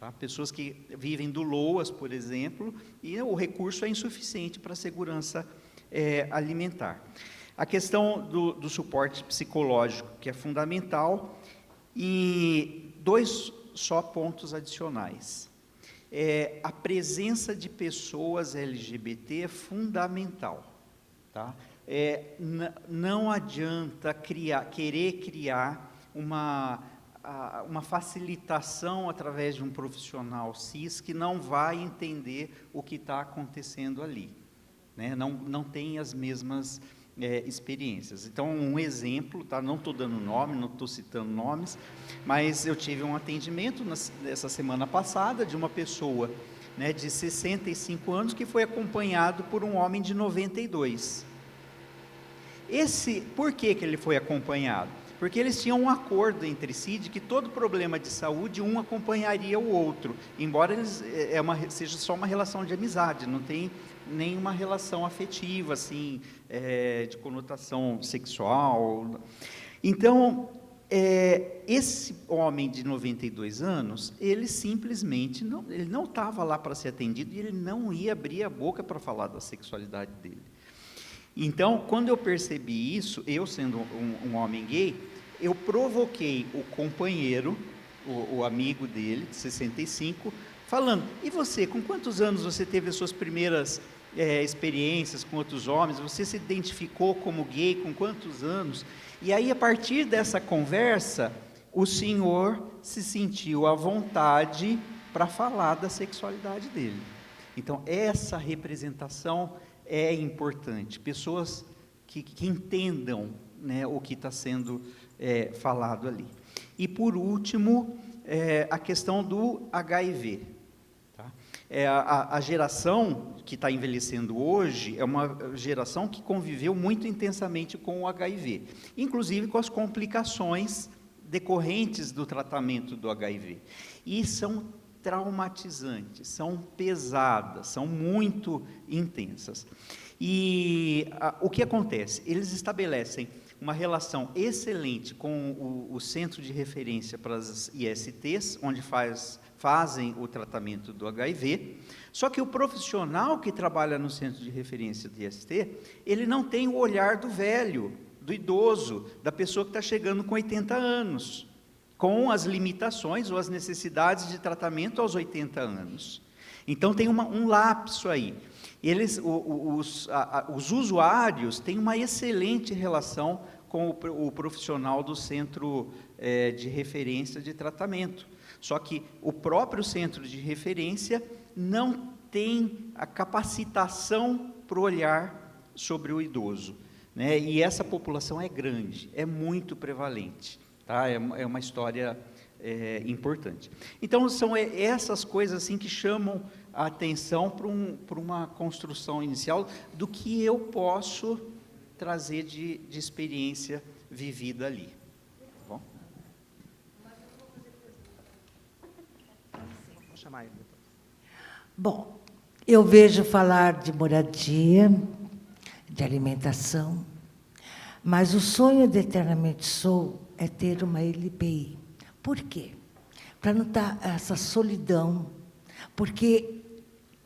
Tá? Pessoas que vivem do LOAS, por exemplo, e o recurso é insuficiente para a segurança alimentar. A questão do suporte psicológico, que é fundamental, e 2 só pontos adicionais. A presença de pessoas LGBT é fundamental. Tá? Não adianta querer criar uma facilitação através de um profissional cis que não vai entender o que está acontecendo ali, né? Não tem as mesmas experiências. Então, um exemplo, tá? Não estou dando nome, não estou citando nomes, mas eu tive um atendimento essa semana passada de uma pessoa, né, de 65 anos que foi acompanhado por um homem de 92. Por que ele foi acompanhado? Porque eles tinham um acordo entre si de que todo problema de saúde um acompanharia o outro, embora seja só uma relação de amizade, não tem nenhuma relação afetiva, assim, de conotação sexual. Então, esse homem de 92 anos, ele simplesmente não estava lá para ser atendido e ele não ia abrir a boca para falar da sexualidade dele. Então, quando eu percebi isso, eu sendo um homem gay, eu provoquei o companheiro, o amigo dele, de 65, falando: e você, com quantos anos você teve as suas primeiras experiências com outros homens? Você se identificou como gay com quantos anos? E aí, a partir dessa conversa, o senhor se sentiu à vontade para falar da sexualidade dele. Então, essa representação é importante, pessoas que entendam, né, o que está sendo falado ali. E, por último, a questão do HIV. Tá? A geração que está envelhecendo hoje é uma geração que conviveu muito intensamente com o HIV, inclusive com as complicações decorrentes do tratamento do HIV. E são traumatizantes, são pesadas, são muito intensas. E o que acontece? Eles estabelecem uma relação excelente com o centro de referência para as ISTs, onde fazem o tratamento do HIV, só que o profissional que trabalha no centro de referência de IST, ele não tem o olhar do velho, do idoso, da pessoa que está chegando com 80 anos, com as limitações ou as necessidades de tratamento aos 80 anos. Então, tem um lapso aí. Os usuários têm uma excelente relação com o profissional do centro de referência de tratamento. Só que o próprio centro de referência não tem a capacitação para olhar sobre o idoso, né? E essa população é grande, é muito prevalente. Tá? É uma história importante. Então, são essas coisas assim que chamam a atenção para uma construção inicial do que eu posso trazer de experiência vivida ali. Tá bom? Vou chamar ele. Bom, eu vejo falar de moradia, de alimentação, mas o sonho de Eternamente Sou é ter uma LPI. Por quê? Para não estar essa solidão, porque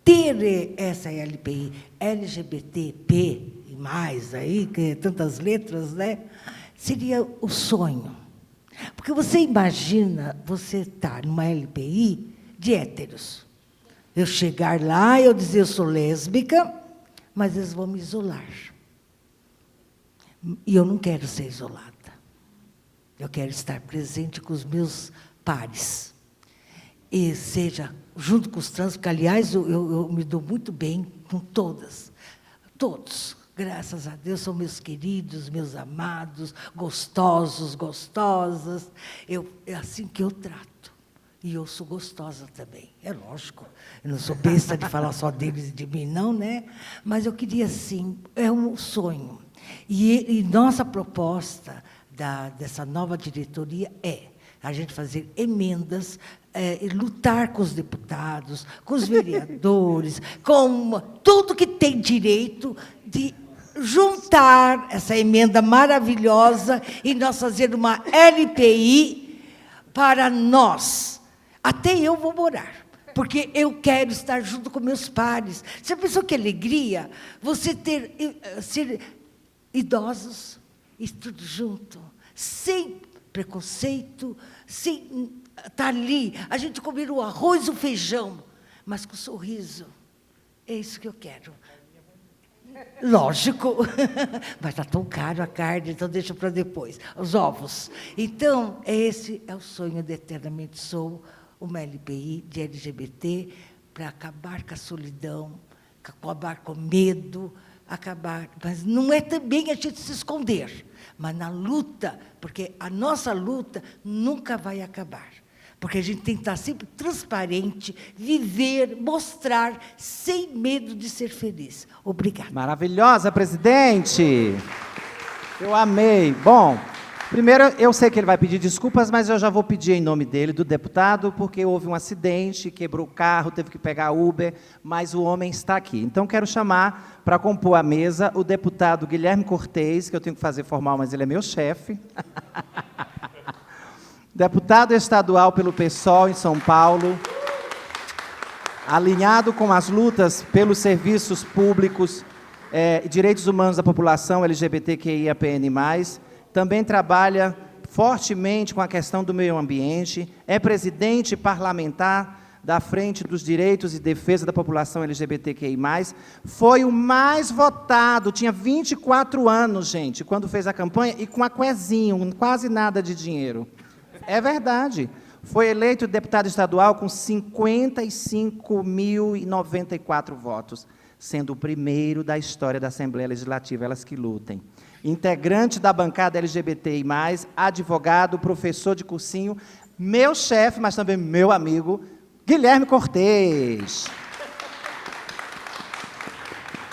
ter essa LPI, LGBTP e mais aí, que tantas letras, né, seria o sonho. Porque você imagina você estar numa LPI de héteros. Eu chegar lá e eu dizer, eu sou lésbica, mas eles vão me isolar. E eu não quero ser isolada. Eu quero estar presente com os meus pares. E seja junto com os trans, porque, aliás, eu me dou muito bem com todas. Todos, graças a Deus, são meus queridos, meus amados, gostosos, gostosas. É assim que eu trato. E eu sou gostosa também, é lógico. Eu não sou besta de falar só deles e de mim, não, né? Mas eu queria, sim, é um sonho. E nossa proposta dessa nova diretoria é a gente fazer emendas, lutar com os deputados, com os vereadores, com tudo que tem direito de juntar essa emenda maravilhosa e nós fazer uma LPI para nós. Até eu vou morar, porque eu quero estar junto com meus pares. Você pensou que alegria você ser idosos e tudo junto, sem preconceito, sem estar ali, a gente comer o arroz e o feijão, mas com sorriso. É isso que eu quero. Lógico, mas está tão caro a carne, então deixa para depois. Os ovos. Então, esse é o sonho de Eternamente Sou, uma LBI de LGBT, para acabar com a solidão, acabar com o medo, acabar. Mas não é também a gente se esconder, mas na luta, porque a nossa luta nunca vai acabar. Porque a gente tem que estar sempre transparente, viver, mostrar, sem medo de ser feliz. Obrigada. Maravilhosa, presidente! Eu amei. Bom, primeiro, eu sei que ele vai pedir desculpas, mas eu já vou pedir em nome dele, do deputado, porque houve um acidente, quebrou o carro, teve que pegar Uber, mas o homem está aqui. Então, quero chamar para compor a mesa o deputado Guilherme Cortez, que eu tenho que fazer formal, mas ele é meu chefe. Deputado estadual pelo PSOL em São Paulo, alinhado com as lutas pelos serviços públicos e direitos humanos da população LGBTQIAPN+, também trabalha fortemente com a questão do meio ambiente, é presidente parlamentar da Frente dos Direitos e Defesa da População LGBTQI+, foi o mais votado, tinha 24 anos, gente, quando fez a campanha, e com a cuezinho, quase nada de dinheiro. É verdade. Foi eleito deputado estadual com 55.094 votos, sendo o primeiro da história da Assembleia Legislativa, elas que lutem. Integrante da bancada LGBTI+, advogado, professor de cursinho, meu chefe, mas também meu amigo, Guilherme Cortez.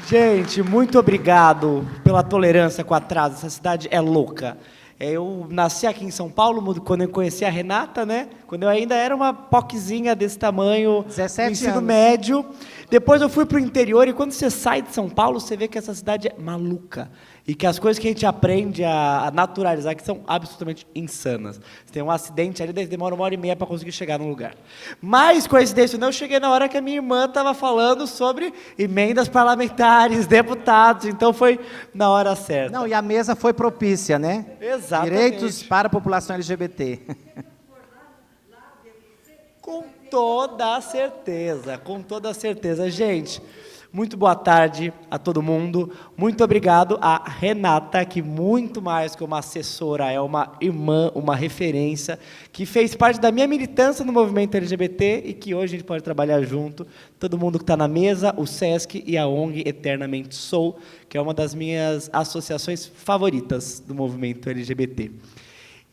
Gente, muito obrigado pela tolerância com o atraso. Essa cidade é louca. Eu nasci aqui em São Paulo, quando eu conheci a Renata, né? Quando eu ainda era uma poquezinha desse tamanho, 17 no ensino anos. médio. Depois eu fui para o interior, e quando você sai de São Paulo, você vê que essa cidade é maluca. E que as coisas que a gente aprende a naturalizar, que são absolutamente insanas. Você tem um acidente ali, demora 1h30 para conseguir chegar no lugar. Mas, coincidência, eu cheguei na hora que a minha irmã estava falando sobre emendas parlamentares, deputados, então foi na hora certa. Não, e a mesa foi propícia, né? Exatamente. Direitos para a população LGBT. Com toda certeza. Gente, muito boa tarde a todo mundo. Muito obrigado a Renata, que muito mais que uma assessora, é uma irmã, uma referência, que fez parte da minha militância no movimento LGBT e que hoje a gente pode trabalhar junto. Todo mundo que está na mesa, o SESC e a ONG Eternamente Sou, que é uma das minhas associações favoritas do movimento LGBT.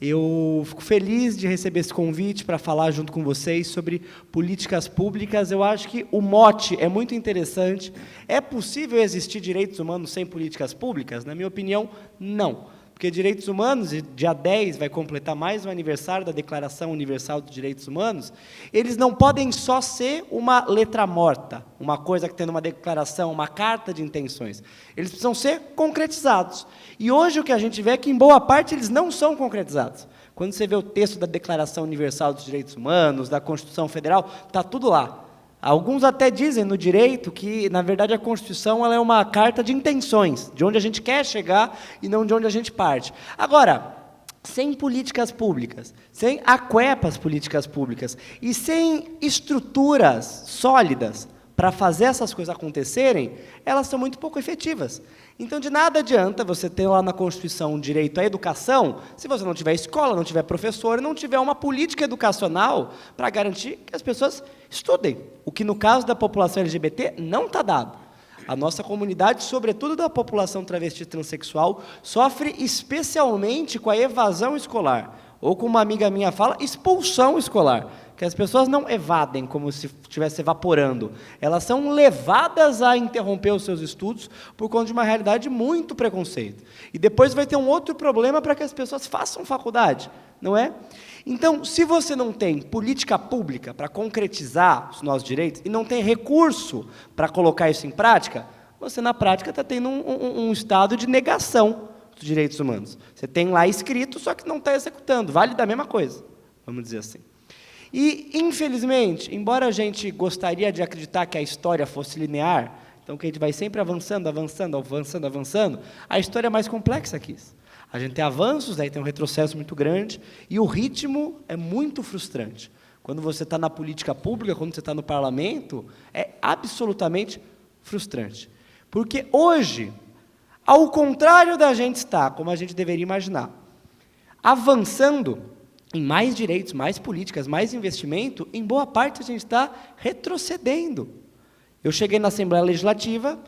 Eu fico feliz de receber esse convite para falar junto com vocês sobre políticas públicas. Eu acho que o mote é muito interessante. É possível existir direitos humanos sem políticas públicas? Na minha opinião, não. Porque direitos humanos, dia 10 vai completar mais um aniversário da Declaração Universal dos Direitos Humanos, eles não podem só ser uma letra morta, uma coisa que tem numa declaração, uma carta de intenções. Eles precisam ser concretizados. E hoje o que a gente vê é que, em boa parte, eles não são concretizados. Quando você vê o texto da Declaração Universal dos Direitos Humanos, da Constituição Federal, está tudo lá. Alguns até dizem no direito que, na verdade, a Constituição ela é uma carta de intenções, de onde a gente quer chegar e não de onde a gente parte. Agora, sem políticas públicas, sem aquepas políticas públicas e sem estruturas sólidas para fazer essas coisas acontecerem, elas são muito pouco efetivas. Então, de nada adianta você ter lá na Constituição um direito à educação, se você não tiver escola, não tiver professor, não tiver uma política educacional para garantir que as pessoas estudem, o que, no caso da população LGBT, não está dado. A nossa comunidade, sobretudo da população travesti transexual, sofre especialmente com a evasão escolar, ou como uma amiga minha fala, expulsão escolar, que as pessoas não evadem como se estivesse evaporando, elas são levadas a interromper os seus estudos por conta de uma realidade de muito preconceito. E depois vai ter um outro problema para que as pessoas façam faculdade, não é? Então, se você não tem política pública para concretizar os nossos direitos e não tem recurso para colocar isso em prática, você, na prática, está tendo um estado de negação dos direitos humanos. Você tem lá escrito, só que não está executando. Vale da mesma coisa, vamos dizer assim. E, infelizmente, embora a gente gostaria de acreditar que a história fosse linear, então que a gente vai sempre avançando, avançando, avançando, avançando, a história é mais complexa que isso. A gente tem avanços, daí tem um retrocesso muito grande, e o ritmo é muito frustrante. Quando você está na política pública, quando você está no parlamento, é absolutamente frustrante. Porque hoje, ao contrário da gente estar, como a gente deveria imaginar, avançando em mais direitos, mais políticas, mais investimento, em boa parte a gente está retrocedendo. Eu cheguei na Assembleia Legislativa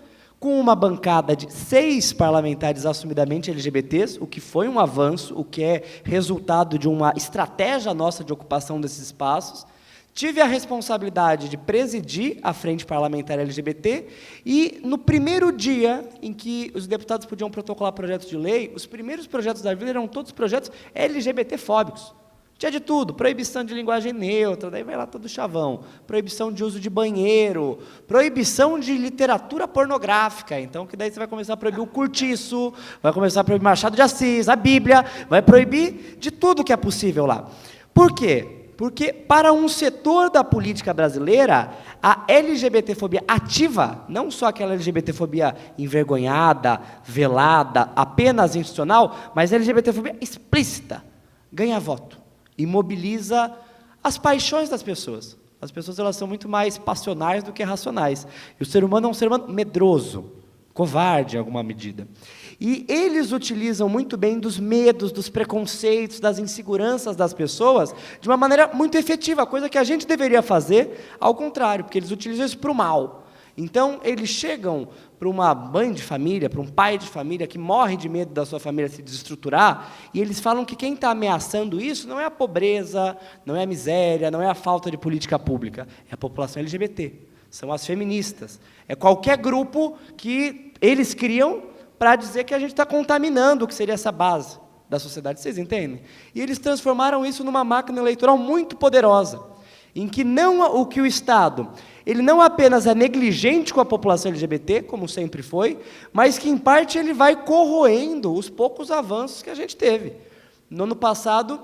com uma bancada de 6 parlamentares assumidamente LGBTs, o que foi um avanço, o que é resultado de uma estratégia nossa de ocupação desses espaços. Tive a responsabilidade de presidir a Frente Parlamentar LGBT e, no primeiro dia em que os deputados podiam protocolar projetos de lei, os primeiros projetos da vida eram todos projetos LGBT-fóbicos. Tinha de tudo, proibição de linguagem neutra, daí vai lá todo chavão, proibição de uso de banheiro, proibição de literatura pornográfica, então que daí você vai começar a proibir o Curtiço, vai começar a proibir Machado de Assis, a Bíblia, vai proibir de tudo que é possível lá. Por quê? Porque para um setor da política brasileira, a LGBTfobia ativa, não só aquela LGBTfobia envergonhada, velada, apenas institucional, mas a LGBTfobia explícita, ganha voto. E mobiliza as paixões das pessoas. As pessoas elas são muito mais passionais do que racionais. E o ser humano é um ser humano medroso, covarde em alguma medida. E eles utilizam muito bem dos medos, dos preconceitos, das inseguranças das pessoas de uma maneira muito efetiva, coisa que a gente deveria fazer ao contrário, porque eles utilizam isso para o mal. Então, eles chegam para uma mãe de família, para um pai de família que morre de medo da sua família se desestruturar, e eles falam que quem está ameaçando isso não é a pobreza, não é a miséria, não é a falta de política pública, é a população LGBT, são as feministas, é qualquer grupo que eles criam para dizer que a gente está contaminando o que seria essa base da sociedade, vocês entendem? E eles transformaram isso numa máquina eleitoral muito poderosa, em que o que o Estado, ele não apenas é negligente com a população LGBT, como sempre foi, mas que, em parte, ele vai corroendo os poucos avanços que a gente teve. No ano passado,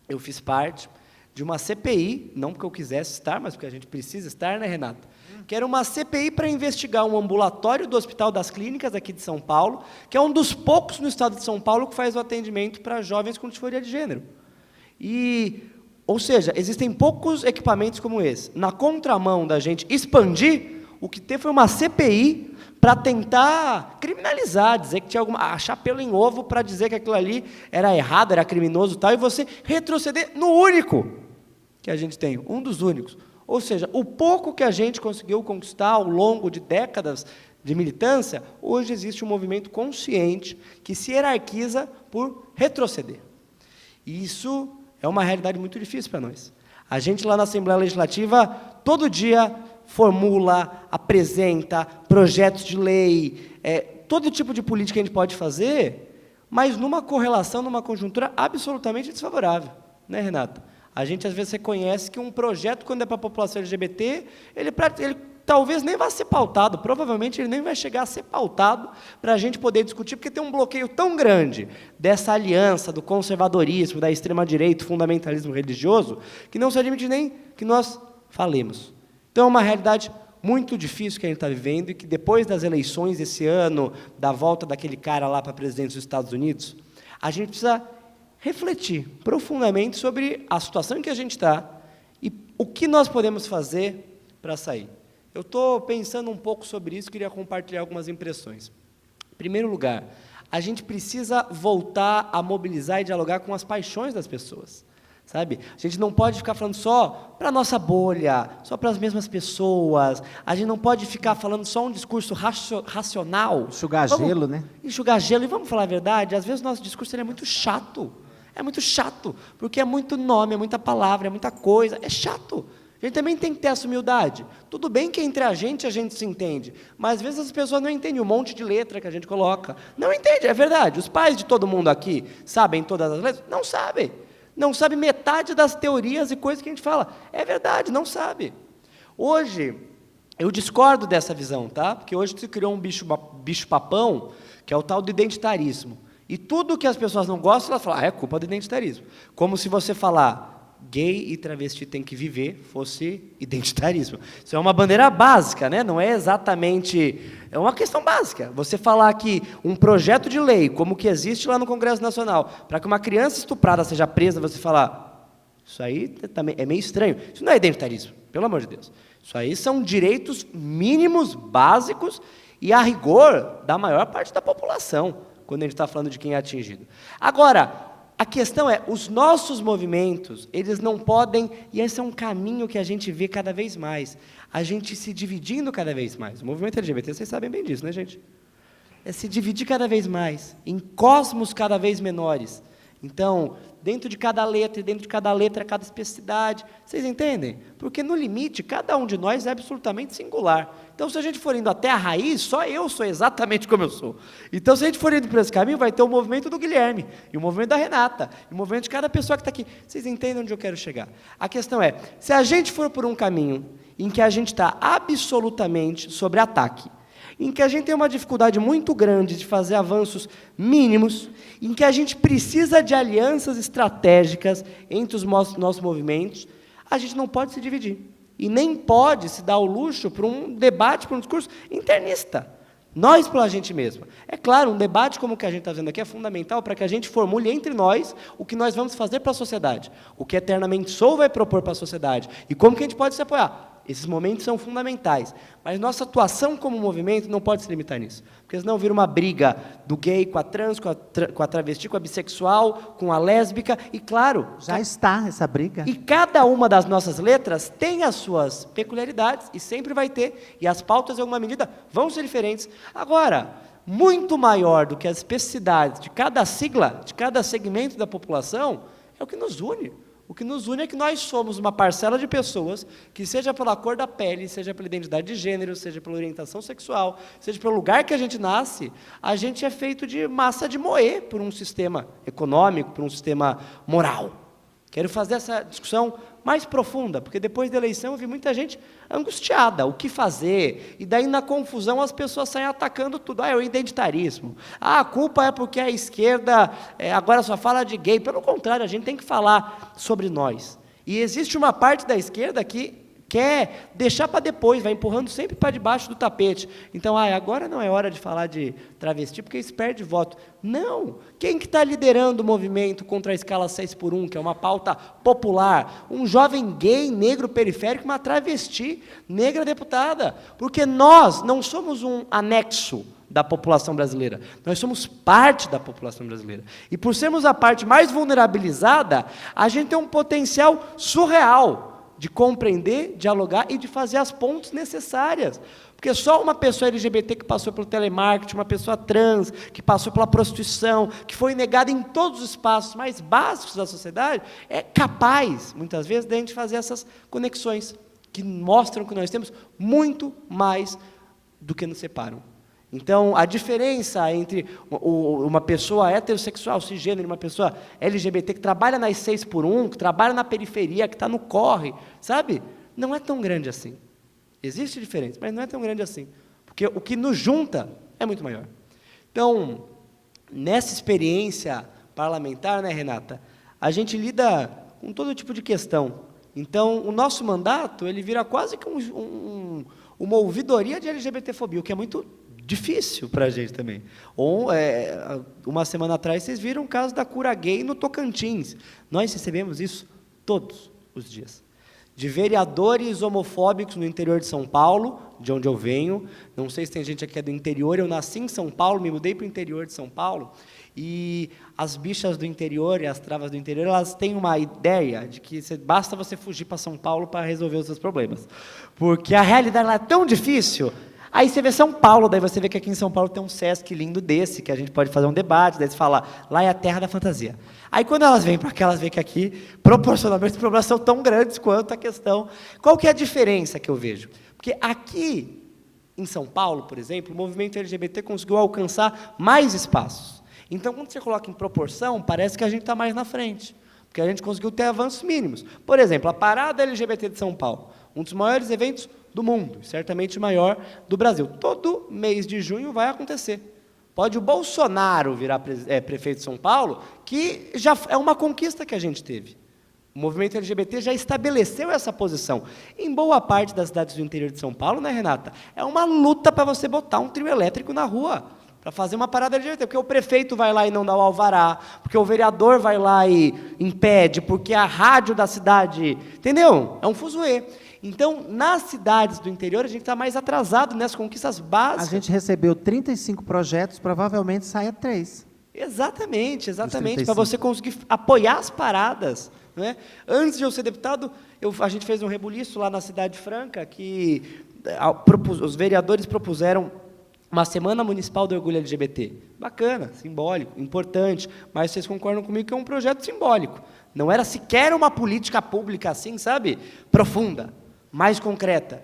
eu fiz parte de uma CPI, não porque eu quisesse estar, mas porque a gente precisa estar, né, Renata? Que era uma CPI para investigar um ambulatório do Hospital das Clínicas, aqui de São Paulo, que é um dos poucos no estado de São Paulo que faz o atendimento para jovens com disforia de gênero. Ou seja, existem poucos equipamentos como esse. Na contramão da gente expandir, o que teve foi uma CPI para tentar criminalizar, dizer que tinha achar pelo em ovo para dizer que aquilo ali era errado, era criminoso e tal, e você retroceder no único que a gente tem, um dos únicos. Ou seja, o pouco que a gente conseguiu conquistar ao longo de décadas de militância, hoje existe um movimento consciente que se hierarquiza por retroceder. E isso é uma realidade muito difícil para nós. A gente lá na Assembleia Legislativa, todo dia, formula, apresenta projetos de lei, todo tipo de política que a gente pode fazer, mas numa correlação, numa conjuntura absolutamente desfavorável. Né, Renata? A gente, às vezes, reconhece que um projeto, quando é para a população LGBT, ele talvez nem vá ser pautado, provavelmente ele nem vai chegar a ser pautado para a gente poder discutir, porque tem um bloqueio tão grande dessa aliança do conservadorismo, da extrema-direita, fundamentalismo religioso, que não se admite nem que nós falemos. Então, é uma realidade muito difícil que a gente está vivendo e que, depois das eleições esse ano, da volta daquele cara lá para presidente dos Estados Unidos, a gente precisa refletir profundamente sobre a situação em que a gente está e o que nós podemos fazer para sair. Eu estou pensando um pouco sobre isso, queria compartilhar algumas impressões. Em primeiro lugar, a gente precisa voltar a mobilizar e dialogar com as paixões das pessoas, sabe? A gente não pode ficar falando só para a nossa bolha, só para as mesmas pessoas, a gente não pode ficar falando só um discurso racional. Enxugar gelo, né? Enxugar gelo, e vamos falar a verdade, às vezes o nosso discurso é muito chato, porque é muito nome, é muita palavra, é muita coisa, é chato. A gente também tem que ter essa humildade. Tudo bem que entre a gente se entende, mas às vezes as pessoas não entendem um monte de letra que a gente coloca. Não entende, é verdade. Os pais de todo mundo aqui sabem todas as letras? Não sabem. Não sabem metade das teorias e coisas que a gente fala. É verdade, não sabe. Hoje, eu discordo dessa visão, tá? Porque hoje se criou um bicho-papão, que é o tal do identitarismo. E tudo que as pessoas não gostam, elas falam, é culpa do identitarismo. Como se você falar gay e travesti tem que viver fosse identitarismo. Isso é uma bandeira básica, né? Não é exatamente... É uma questão básica. Você falar que um projeto de lei, como que existe lá no Congresso Nacional, para que uma criança estuprada seja presa, você falar, isso aí também é meio estranho. Isso não é identitarismo, pelo amor de Deus. Isso aí são direitos mínimos, básicos, e a rigor da maior parte da população, quando a gente está falando de quem é atingido. Agora, a questão é, os nossos movimentos, eles não podem, e esse é um caminho que a gente vê cada vez mais, a gente se dividindo cada vez mais. O movimento LGBT, vocês sabem bem disso, né, gente? É se dividir cada vez mais, em cosmos cada vez menores. Então, dentro de cada letra, cada especificidade, vocês entendem? Porque, no limite, cada um de nós é absolutamente singular. Então, se a gente for indo até a raiz, só eu sou exatamente como eu sou. Então, se a gente for indo por esse caminho, vai ter o movimento do Guilherme, e o movimento da Renata, e o movimento de cada pessoa que está aqui. Vocês entendem onde eu quero chegar? A questão é, se a gente for por um caminho em que a gente está absolutamente sobre ataque, em que a gente tem uma dificuldade muito grande de fazer avanços mínimos, em que a gente precisa de alianças estratégicas entre os nossos movimentos, a gente não pode se dividir. E nem pode se dar o luxo para um debate, para um discurso internista. Nós pela gente mesma. É claro, um debate como o que a gente está fazendo aqui é fundamental para que a gente formule entre nós o que nós vamos fazer para a sociedade, o que Eternamente Sou vai propor para a sociedade, e como que a gente pode se apoiar. Esses momentos são fundamentais, mas nossa atuação como movimento não pode se limitar nisso, porque senão vira uma briga do gay com a trans, com a travesti, com a bissexual, com a lésbica, e claro... Já está essa briga. E cada uma das nossas letras tem as suas peculiaridades, e sempre vai ter, e as pautas, em alguma medida, vão ser diferentes. Agora, muito maior do que as especificidades de cada sigla, de cada segmento da população, é o que nos une. O que nos une é que nós somos uma parcela de pessoas que, seja pela cor da pele, seja pela identidade de gênero, seja pela orientação sexual, seja pelo lugar que a gente nasce, a gente é feito de massa de moer por um sistema econômico, por um sistema moral. Quero fazer essa discussão mais profunda, porque depois da eleição eu vi muita gente angustiada, o que fazer, e daí na confusão as pessoas saem atacando tudo. É o identitarismo. A culpa é porque a esquerda agora só fala de gay. Pelo contrário, a gente tem que falar sobre nós. E existe uma parte da esquerda que quer deixar para depois, vai empurrando sempre para debaixo do tapete. Então, agora não é hora de falar de travesti, porque isso perde voto. Não! Quem que está liderando o movimento contra a escala 6x1, que é uma pauta popular? Um jovem gay, negro, periférico, uma travesti, negra deputada. Porque nós não somos um anexo da população brasileira. Nós somos parte da população brasileira. E por sermos a parte mais vulnerabilizada, a gente tem um potencial surreal de compreender, dialogar e de fazer as pontes necessárias. Porque só uma pessoa LGBT que passou pelo telemarketing, uma pessoa trans, que passou pela prostituição, que foi negada em todos os espaços mais básicos da sociedade, é capaz, muitas vezes, de a gente fazer essas conexões, que mostram que nós temos muito mais do que nos separam. Então, a diferença entre uma pessoa heterossexual, cisgênero, e uma pessoa LGBT que trabalha nas 6x1, que trabalha na periferia, que está no corre, sabe? Não é tão grande assim. Existe diferença, mas não é tão grande assim. Porque o que nos junta é muito maior. Então, nessa experiência parlamentar, né, Renata, a gente lida com todo tipo de questão. Então, o nosso mandato, ele vira quase que uma ouvidoria de LGBTfobia, o que é muito difícil para a gente também. Uma semana atrás, vocês viram o caso da cura gay no Tocantins. Nós recebemos isso todos os dias. De vereadores homofóbicos no interior de São Paulo, de onde eu venho. Não sei se tem gente aqui que é do interior. Eu nasci em São Paulo, me mudei para o interior de São Paulo. E as bichas do interior e as travas do interior, elas têm uma ideia de que basta você fugir para São Paulo para resolver os seus problemas. Porque a realidade lá é tão difícil. Aí você vê São Paulo, daí você vê que aqui em São Paulo tem um Sesc lindo desse, que a gente pode fazer um debate, daí você fala, lá é a terra da fantasia. Aí quando elas vêm para cá, elas veem que aqui, proporcionalmente, os problemas são tão grandes quanto a questão. Qual que é a diferença que eu vejo? Porque aqui, em São Paulo, por exemplo, o movimento LGBT conseguiu alcançar mais espaços. Então, quando você coloca em proporção, parece que a gente está mais na frente, porque a gente conseguiu ter avanços mínimos. Por exemplo, a Parada LGBT de São Paulo, um dos maiores eventos do mundo, certamente o maior do Brasil. Todo mês de junho vai acontecer. Pode o Bolsonaro virar prefeito de São Paulo, que já é uma conquista que a gente teve. O movimento LGBT já estabeleceu essa posição. Em boa parte das cidades do interior de São Paulo, né, Renata? É uma luta para você botar um trio elétrico na rua, para fazer uma parada LGBT, porque o prefeito vai lá e não dá o alvará, porque o vereador vai lá e impede, porque a rádio da cidade... Entendeu? É um fuzuê. Então, nas cidades do interior, a gente está mais atrasado nessas conquistas básicas. A gente recebeu 35 projetos, provavelmente saia 3. Exatamente, para 35. você conseguir apoiar as paradas. Né? Antes de eu ser deputado, a gente fez um rebuliço lá na Cidade Franca, que os vereadores propuseram uma Semana Municipal do Orgulho LGBT. Bacana, simbólico, importante, mas vocês concordam comigo que é um projeto simbólico. Não era sequer uma política pública assim, sabe? Profunda, mais concreta.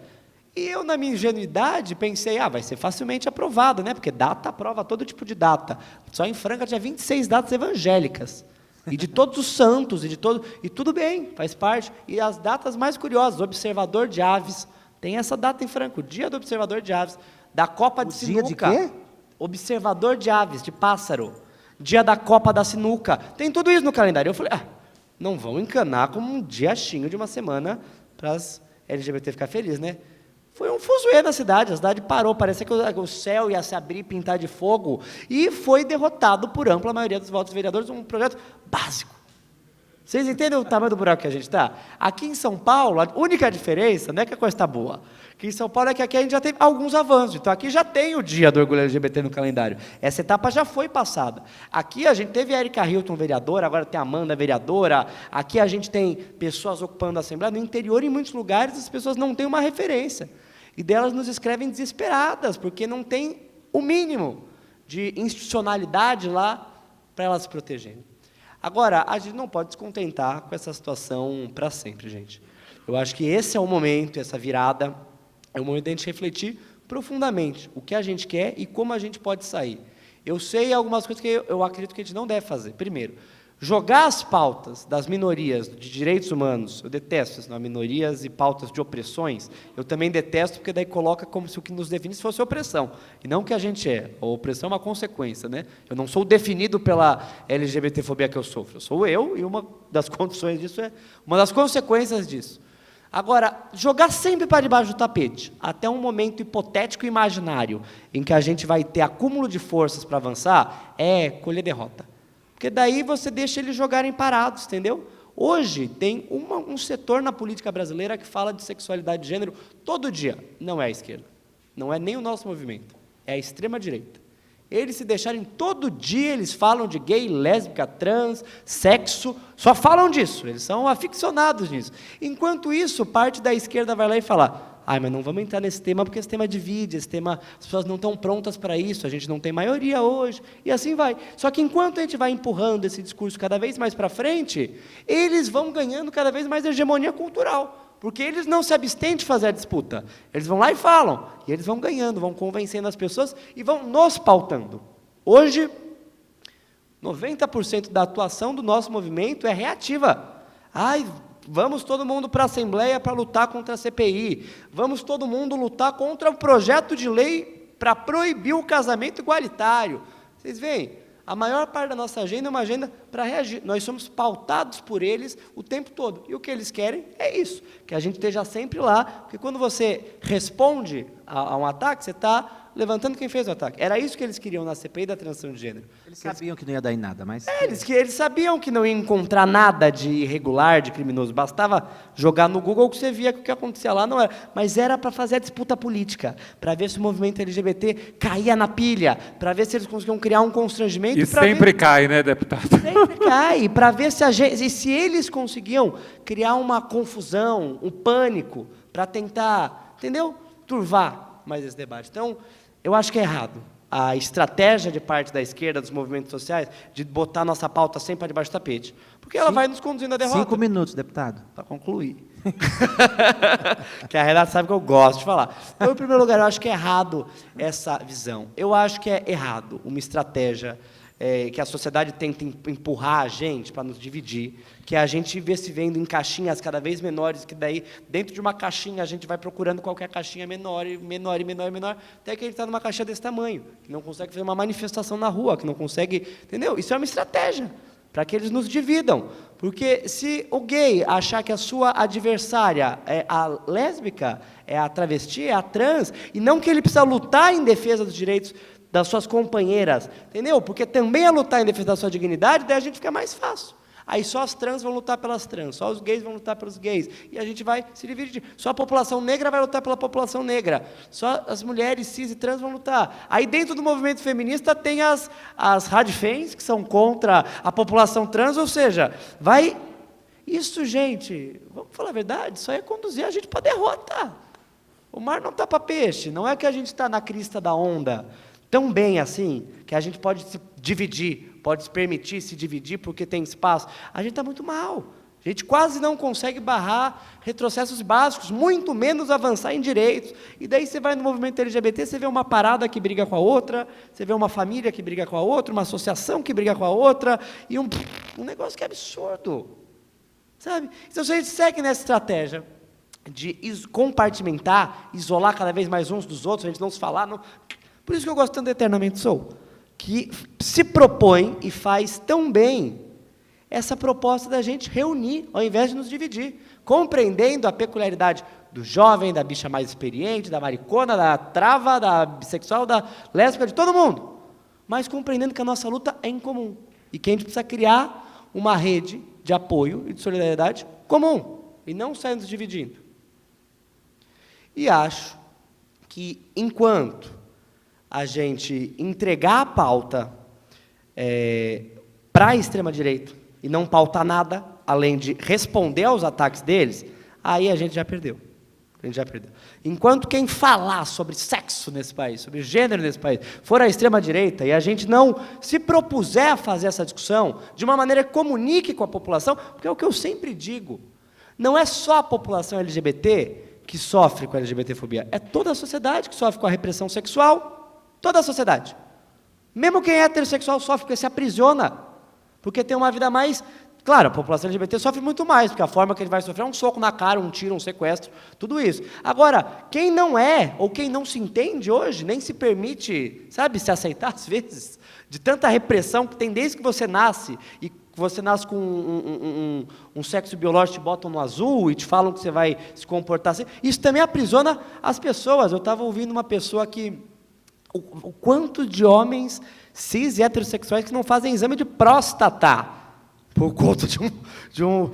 E eu, na minha ingenuidade, pensei, vai ser facilmente aprovado, né? Porque data aprova todo tipo de data. Só em Franca tinha 26 datas evangélicas. E de todos os santos, e tudo bem, faz parte. E as datas mais curiosas, Observador de Aves. Tem essa data em Franca, o dia do Observador de Aves. Da Copa de Sinuca. Dia de quê? Observador de Aves, de pássaro. Dia da Copa da Sinuca. Tem tudo isso no calendário. Eu falei, não vão encanar como um diachinho de uma semana para as LGBT ficar felizes, né? Foi um fuzuê na cidade, a cidade parou, parecia que o céu ia se abrir e pintar de fogo, e foi derrotado por ampla maioria dos votos dos vereadores, um projeto básico. Vocês entendem o tamanho do buraco que a gente está? Aqui em São Paulo, a única diferença, não é que a coisa está boa, que em São Paulo é que aqui a gente já tem alguns avanços, então aqui já tem o dia do orgulho LGBT no calendário, essa etapa já foi passada. Aqui a gente teve a Erika Hilton vereadora, agora tem a Amanda vereadora, aqui a gente tem pessoas ocupando a Assembleia, no interior, em muitos lugares, as pessoas não têm uma referência, e delas nos escrevem desesperadas, porque não tem o mínimo de institucionalidade lá para elas se protegerem. Agora, a gente não pode se contentar com essa situação para sempre, gente. Eu acho que esse é o momento, essa virada, é o momento de a gente refletir profundamente o que a gente quer e como a gente pode sair. Eu sei algumas coisas que eu acredito que a gente não deve fazer. Primeiro, jogar as pautas das minorias de direitos humanos, eu detesto isso, minorias e pautas de opressões, eu também detesto, porque daí coloca como se o que nos definisse fosse opressão, e não o que a gente é. A opressão é uma consequência, né? Eu não sou definido pela LGBT-fobia que eu sofro, eu sou eu, e uma das condições disso é, uma das consequências disso. Agora, jogar sempre para debaixo do tapete, até um momento hipotético e imaginário, em que a gente vai ter acúmulo de forças para avançar, é colher derrota. Porque daí você deixa eles jogarem parados, entendeu? Hoje tem um setor na política brasileira que fala de sexualidade de gênero todo dia. Não é a esquerda, não é nem o nosso movimento, é a extrema-direita. Eles se deixarem todo dia, eles falam de gay, lésbica, trans, sexo, só falam disso, eles são aficionados nisso. Enquanto isso, parte da esquerda vai lá e fala, mas não vamos entrar nesse tema porque esse tema divide, esse tema, as pessoas não estão prontas para isso, a gente não tem maioria hoje, e assim vai. Só que enquanto a gente vai empurrando esse discurso cada vez mais para frente, eles vão ganhando cada vez mais hegemonia cultural, porque eles não se abstêm de fazer a disputa, eles vão lá e falam, e eles vão ganhando, vão convencendo as pessoas e vão nos pautando. Hoje, 90% da atuação do nosso movimento é reativa. Vamos todo mundo para a Assembleia para lutar contra a CPI. Vamos todo mundo lutar contra o projeto de lei para proibir o casamento igualitário. Vocês veem? A maior parte da nossa agenda é uma agenda para reagir. Nós somos pautados por eles o tempo todo. E o que eles querem é isso, que a gente esteja sempre lá, porque quando você responde a um ataque, você está levantando quem fez o ataque. Era isso que eles queriam na CPI da transição de gênero. Eles sabiam que não ia dar em nada, mas... Eles sabiam que não ia encontrar nada de irregular, de criminoso. Bastava jogar no Google que você via que o que acontecia lá não era. Mas era para fazer a disputa política, para ver se o movimento LGBT caía na pilha, para ver se eles conseguiam criar um constrangimento. E sempre cai, né, deputado? Sempre cai, para ver se eles conseguiam criar uma confusão, um pânico, para tentar, entendeu? Turvar mais esse debate. Então, eu acho que é errado a estratégia de parte da esquerda, dos movimentos sociais, de botar nossa pauta sempre para debaixo do tapete. Porque ela vai nos conduzindo à derrota. 5 minutos, deputado. Para concluir. Que a Renata sabe que eu gosto de falar. Então, em primeiro lugar, eu acho que é errado essa visão. Eu acho que é errado uma estratégia que a sociedade tenta empurrar a gente para nos dividir, que a gente vê se vendo em caixinhas cada vez menores, que daí, dentro de uma caixinha, a gente vai procurando qualquer caixinha menor, até que a gente está numa caixinha desse tamanho, que não consegue fazer uma manifestação na rua, que não consegue... Entendeu? Isso é uma estratégia. para que eles nos dividam. Porque se o gay achar que a sua adversária é a lésbica, é a travesti, é a trans, e não que ele precisa lutar em defesa dos direitos das suas companheiras, entendeu? Porque também é lutar em defesa da sua dignidade, daí a gente fica mais fácil. Aí só as trans vão lutar pelas trans, só os gays vão lutar pelos gays, e a gente vai se dividir. Só a população negra vai lutar pela população negra, só as mulheres cis e trans vão lutar. Aí dentro do movimento feminista tem as radfems, que são contra a população trans, ou seja, vai... Isso, gente, vamos falar a verdade, isso aí é conduzir a gente para a derrota. O mar não está para peixe, não é que a gente está na crista da onda, tão bem assim, que a gente pode se dividir, pode se permitir se dividir porque tem espaço. A gente está muito mal. A gente quase não consegue barrar retrocessos básicos, muito menos avançar em direitos. E daí você vai no movimento LGBT, você vê uma parada que briga com a outra, você vê uma família que briga com a outra, uma associação que briga com a outra, e um negócio que é absurdo. Sabe? Então, se a gente segue nessa estratégia de compartimentar, isolar cada vez mais uns dos outros, a gente não se falar... Não... Por isso que eu gosto tanto de Eternamente Sou, que se propõe e faz tão bem essa proposta da gente reunir, ao invés de nos dividir, compreendendo a peculiaridade do jovem, da bicha mais experiente, da maricona, da trava, da bissexual, da lésbica, de todo mundo, mas compreendendo que a nossa luta é em comum e que a gente precisa criar uma rede de apoio e de solidariedade comum, e não sair nos dividindo. E acho que, enquanto a gente entregar a pauta para a extrema-direita e não pautar nada, além de responder aos ataques deles, aí a gente já perdeu. A gente já perdeu. Enquanto quem falar sobre sexo nesse país, sobre gênero nesse país, for a extrema-direita, e a gente não se propuser a fazer essa discussão de uma maneira que comunique com a população, porque é o que eu sempre digo, não é só a população LGBT que sofre com a LGBTfobia, é toda a sociedade que sofre com a repressão sexual. Toda a sociedade. Mesmo quem é heterossexual sofre porque se aprisiona, porque tem uma vida mais... Claro, a população LGBT sofre muito mais, porque a forma que ele vai sofrer é um soco na cara, um tiro, um sequestro, tudo isso. Agora, quem não é, ou quem não se entende hoje, nem se permite, sabe, se aceitar às vezes, de tanta repressão que tem desde que você nasce, e você nasce com um sexo biológico, te botam no azul e te falam que você vai se comportar assim, isso também aprisiona as pessoas. Eu estava ouvindo uma pessoa que... O quanto de homens cis e heterossexuais que não fazem exame de próstata por conta de um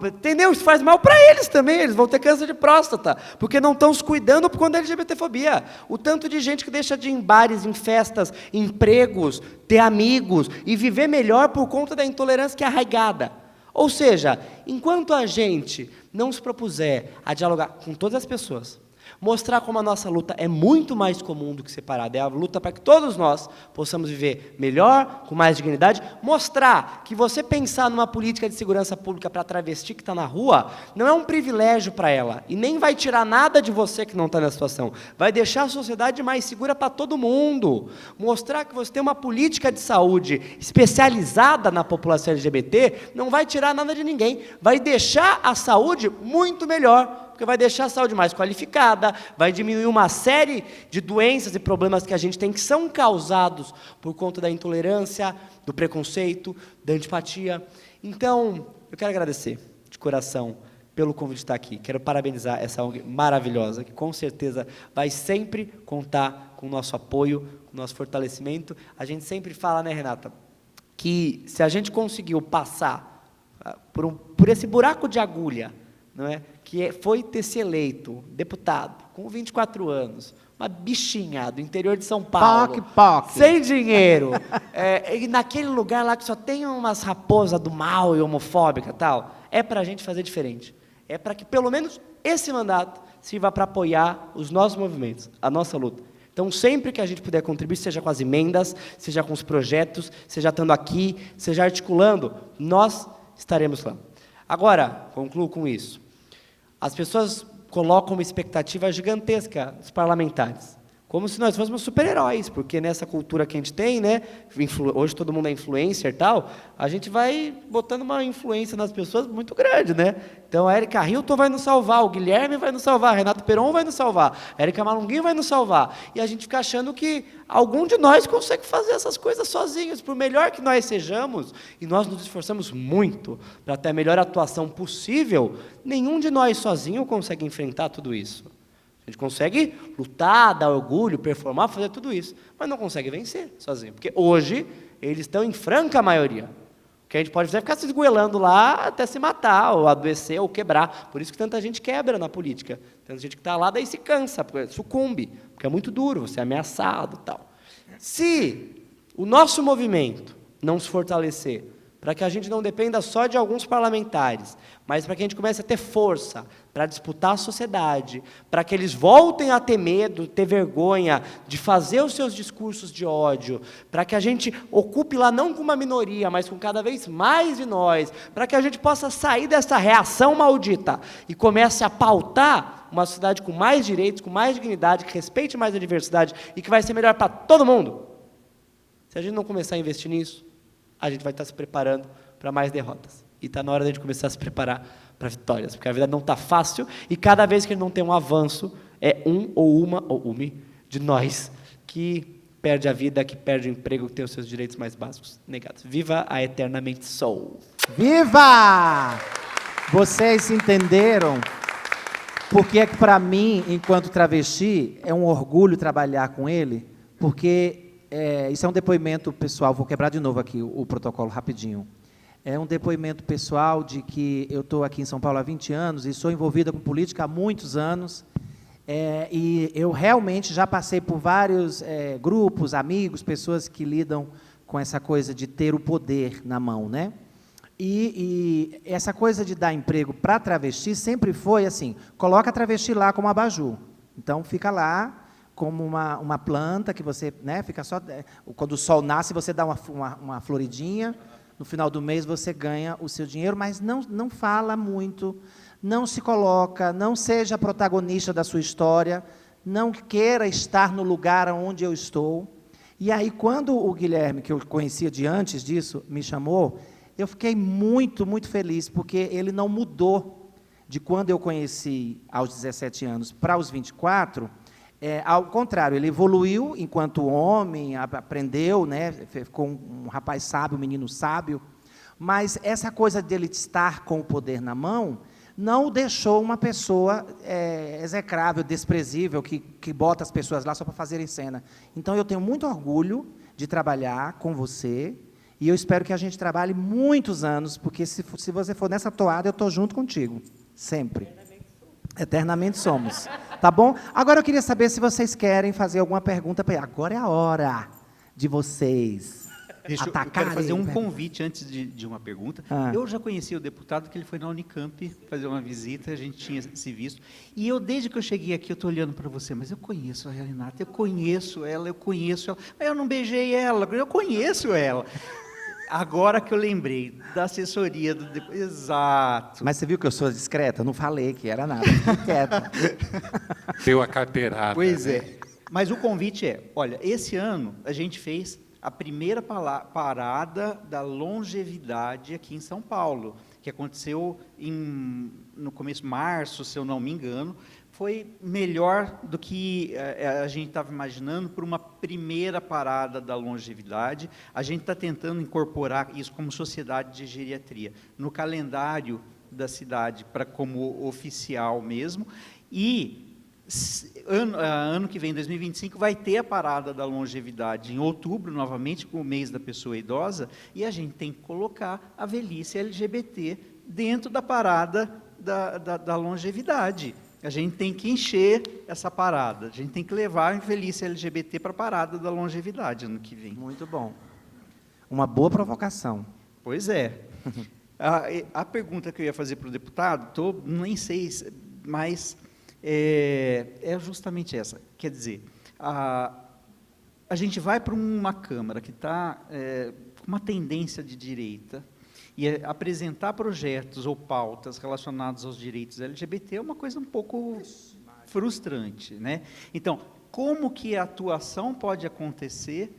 entendeu? Isso faz mal para eles também, eles vão ter câncer de próstata, porque não estão se cuidando por conta da LGBTfobia. O tanto de gente que deixa de ir em bares, em festas, em empregos, ter amigos e viver melhor por conta da intolerância que é arraigada. Ou seja, enquanto a gente não se propuser a dialogar com todas as pessoas, mostrar como a nossa luta é muito mais comum do que separada, é a luta para que todos nós possamos viver melhor, com mais dignidade, mostrar que você pensar numa política de segurança pública para a travesti que está na rua, não é um privilégio para ela, e nem vai tirar nada de você que não está na situação, vai deixar a sociedade mais segura para todo mundo, mostrar que você tem uma política de saúde especializada na população LGBT, não vai tirar nada de ninguém, vai deixar a saúde muito melhor, porque vai deixar a saúde mais qualificada, vai diminuir uma série de doenças e problemas que a gente tem que são causados por conta da intolerância, do preconceito, da antipatia. Então, eu quero agradecer de coração pelo convite de estar aqui. Quero parabenizar essa ONG maravilhosa, que com certeza vai sempre contar com o nosso apoio, com o nosso fortalecimento. A gente sempre fala, né, Renata, que se a gente conseguiu passar por esse buraco de agulha, não é? Que foi ter se eleito deputado com 24 anos, uma bichinha do interior de São Paulo, sem dinheiro, e naquele lugar lá que só tem umas raposas do mal e homofóbica e tal, é para a gente fazer diferente. É para que pelo menos esse mandato sirva para apoiar os nossos movimentos, a nossa luta. Então, sempre que a gente puder contribuir, seja com as emendas, seja com os projetos, seja estando aqui, seja articulando, nós estaremos lá. Agora, concluo com isso. As pessoas colocam uma expectativa gigantesca dos parlamentares. como se nós fôssemos super-heróis, porque nessa cultura que a gente tem, né, hoje todo mundo é influencer e tal, a gente vai botando uma influência nas pessoas muito grande, né? Então a Erika Hilton vai nos salvar, o Guilherme vai nos salvar, a Renata Peron vai nos salvar, a Erika Malunguinho vai nos salvar. E a gente fica achando que algum de nós consegue fazer essas coisas sozinhos, por melhor que nós sejamos, e nós nos esforçamos muito para ter a melhor atuação possível, nenhum de nós sozinho consegue enfrentar tudo isso. A gente consegue lutar, dar orgulho, performar, fazer tudo isso, mas não consegue vencer sozinho, porque hoje eles estão em franca maioria. O que a gente pode fazer é ficar se esgoelando lá até se matar, ou adoecer, ou quebrar. Por isso que tanta gente quebra na política. Tanta gente que está lá, daí se cansa, sucumbe, porque é muito duro, você é ameaçado e tal. Se o nosso movimento não se fortalecer, para que a gente não dependa só de alguns parlamentares, mas para que a gente comece a ter força para disputar a sociedade, para que eles voltem a ter medo, ter vergonha de fazer os seus discursos de ódio, para que a gente ocupe lá não com uma minoria, mas com cada vez mais de nós, para que a gente possa sair dessa reação maldita e comece a pautar uma sociedade com mais direitos, com mais dignidade, que respeite mais a diversidade e que vai ser melhor para todo mundo. Se a gente não começar a investir nisso, a gente vai estar se preparando para mais derrotas. E está na hora de a gente começar a se preparar para vitórias, porque a vida não está fácil, e cada vez que a gente não tem um avanço, é um ou uma, ou uma, de nós que perde a vida, que perde o emprego, que tem os seus direitos mais básicos negados. Viva a Eternamente Soul! Viva! Vocês entenderam porque é que, para mim, enquanto travesti, é um orgulho trabalhar com ele, porque isso é um depoimento pessoal, vou quebrar de novo aqui o protocolo rapidinho. É um depoimento pessoal de que eu estou aqui em São Paulo há 20 anos e sou envolvida com política há muitos anos, e eu realmente já passei por vários grupos, amigos, pessoas que lidam com essa coisa de ter o poder na mão, né? E essa coisa de dar emprego para travesti sempre foi assim, coloca a travesti lá como abajur. Então, fica lá como uma planta que você, né, fica só... Quando o sol nasce, você dá uma floridinha, no final do mês você ganha o seu dinheiro, mas não fala muito, não se coloca, não seja protagonista da sua história, não queira estar no lugar onde eu estou. E aí, quando o Guilherme, que eu conhecia de antes disso, me chamou, eu fiquei muito, muito feliz, porque ele não mudou de quando eu conheci aos 17 anos para os 24, ao contrário, ele evoluiu enquanto homem, aprendeu, né, ficou um rapaz sábio, um menino sábio, mas essa coisa dele estar com o poder na mão não o deixou uma pessoa execrável, desprezível, que bota as pessoas lá só para fazerem cena. Então, eu tenho muito orgulho de trabalhar com você, e eu espero que a gente trabalhe muitos anos, porque se você for nessa toada, eu estou junto contigo, sempre. Eternamente somos. Tá bom? Agora eu queria saber se vocês querem fazer alguma pergunta para ele. Agora é a hora de vocês atacarem. Eu quero fazer um convite antes de uma pergunta. Eu já conheci o deputado, que ele foi na Unicamp fazer uma visita, a gente tinha se visto. E eu, desde que eu cheguei aqui, eu estou olhando para você, mas eu conheço a Renata, eu conheço ela. Mas eu não beijei ela, eu conheço ela. Agora que eu lembrei, da assessoria do... Exato. Mas você viu que eu sou discreta? Eu não falei que era nada, fiquei quieta. Deu a carteirada. Pois né? é. Mas o convite olha, esse ano a gente fez a primeira parada da longevidade aqui em São Paulo, que aconteceu no começo de março, se eu não me engano. Foi melhor do que a gente estava imaginando por uma primeira parada da longevidade. A gente está tentando incorporar isso como sociedade de geriatria no calendário da cidade, como oficial mesmo. E ano que vem, 2025, vai ter a parada da longevidade em outubro, novamente, com o mês da pessoa idosa, e a gente tem que colocar a velhice LGBT dentro da parada da longevidade. A gente tem que encher essa parada, a gente tem que levar a velhice LGBT para a parada da longevidade ano que vem. Muito bom. Uma boa provocação. Pois é. A pergunta que eu ia fazer para o deputado, nem sei, mas é justamente essa. Quer dizer, a gente vai para uma Câmara que está com uma tendência de direita, e apresentar projetos ou pautas relacionados aos direitos LGBT é uma coisa um pouco frustrante, né? Então, como que a atuação pode acontecer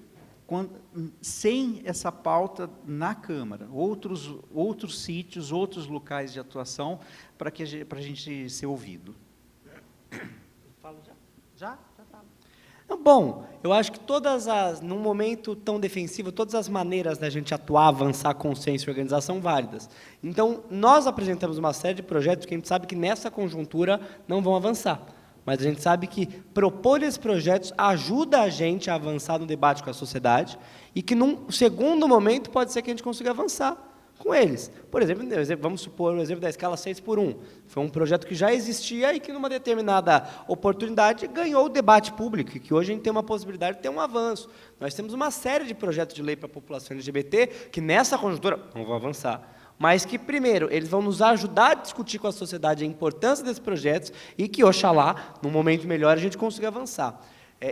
sem essa pauta na Câmara, outros sítios, outros locais de atuação, para a gente ser ouvido. Falo já? Já falo. Bom, eu acho que num momento tão defensivo, todas as maneiras da gente atuar, avançar consenso e organização válidas. Então, nós apresentamos uma série de projetos que a gente sabe que nessa conjuntura não vão avançar. Mas a gente sabe que propor esses projetos ajuda a gente a avançar no debate com a sociedade e que, num segundo momento, pode ser que a gente consiga avançar com eles. Por exemplo, vamos supor o exemplo da escala 6x1. Foi um projeto que já existia e que, numa determinada oportunidade, ganhou o debate público, e que hoje a gente tem uma possibilidade de ter um avanço. Nós temos uma série de projetos de lei para a população LGBT que, nessa conjuntura, não vão avançar. Mas que, primeiro, eles vão nos ajudar a discutir com a sociedade a importância desses projetos e que, oxalá, num momento melhor, a gente consiga avançar.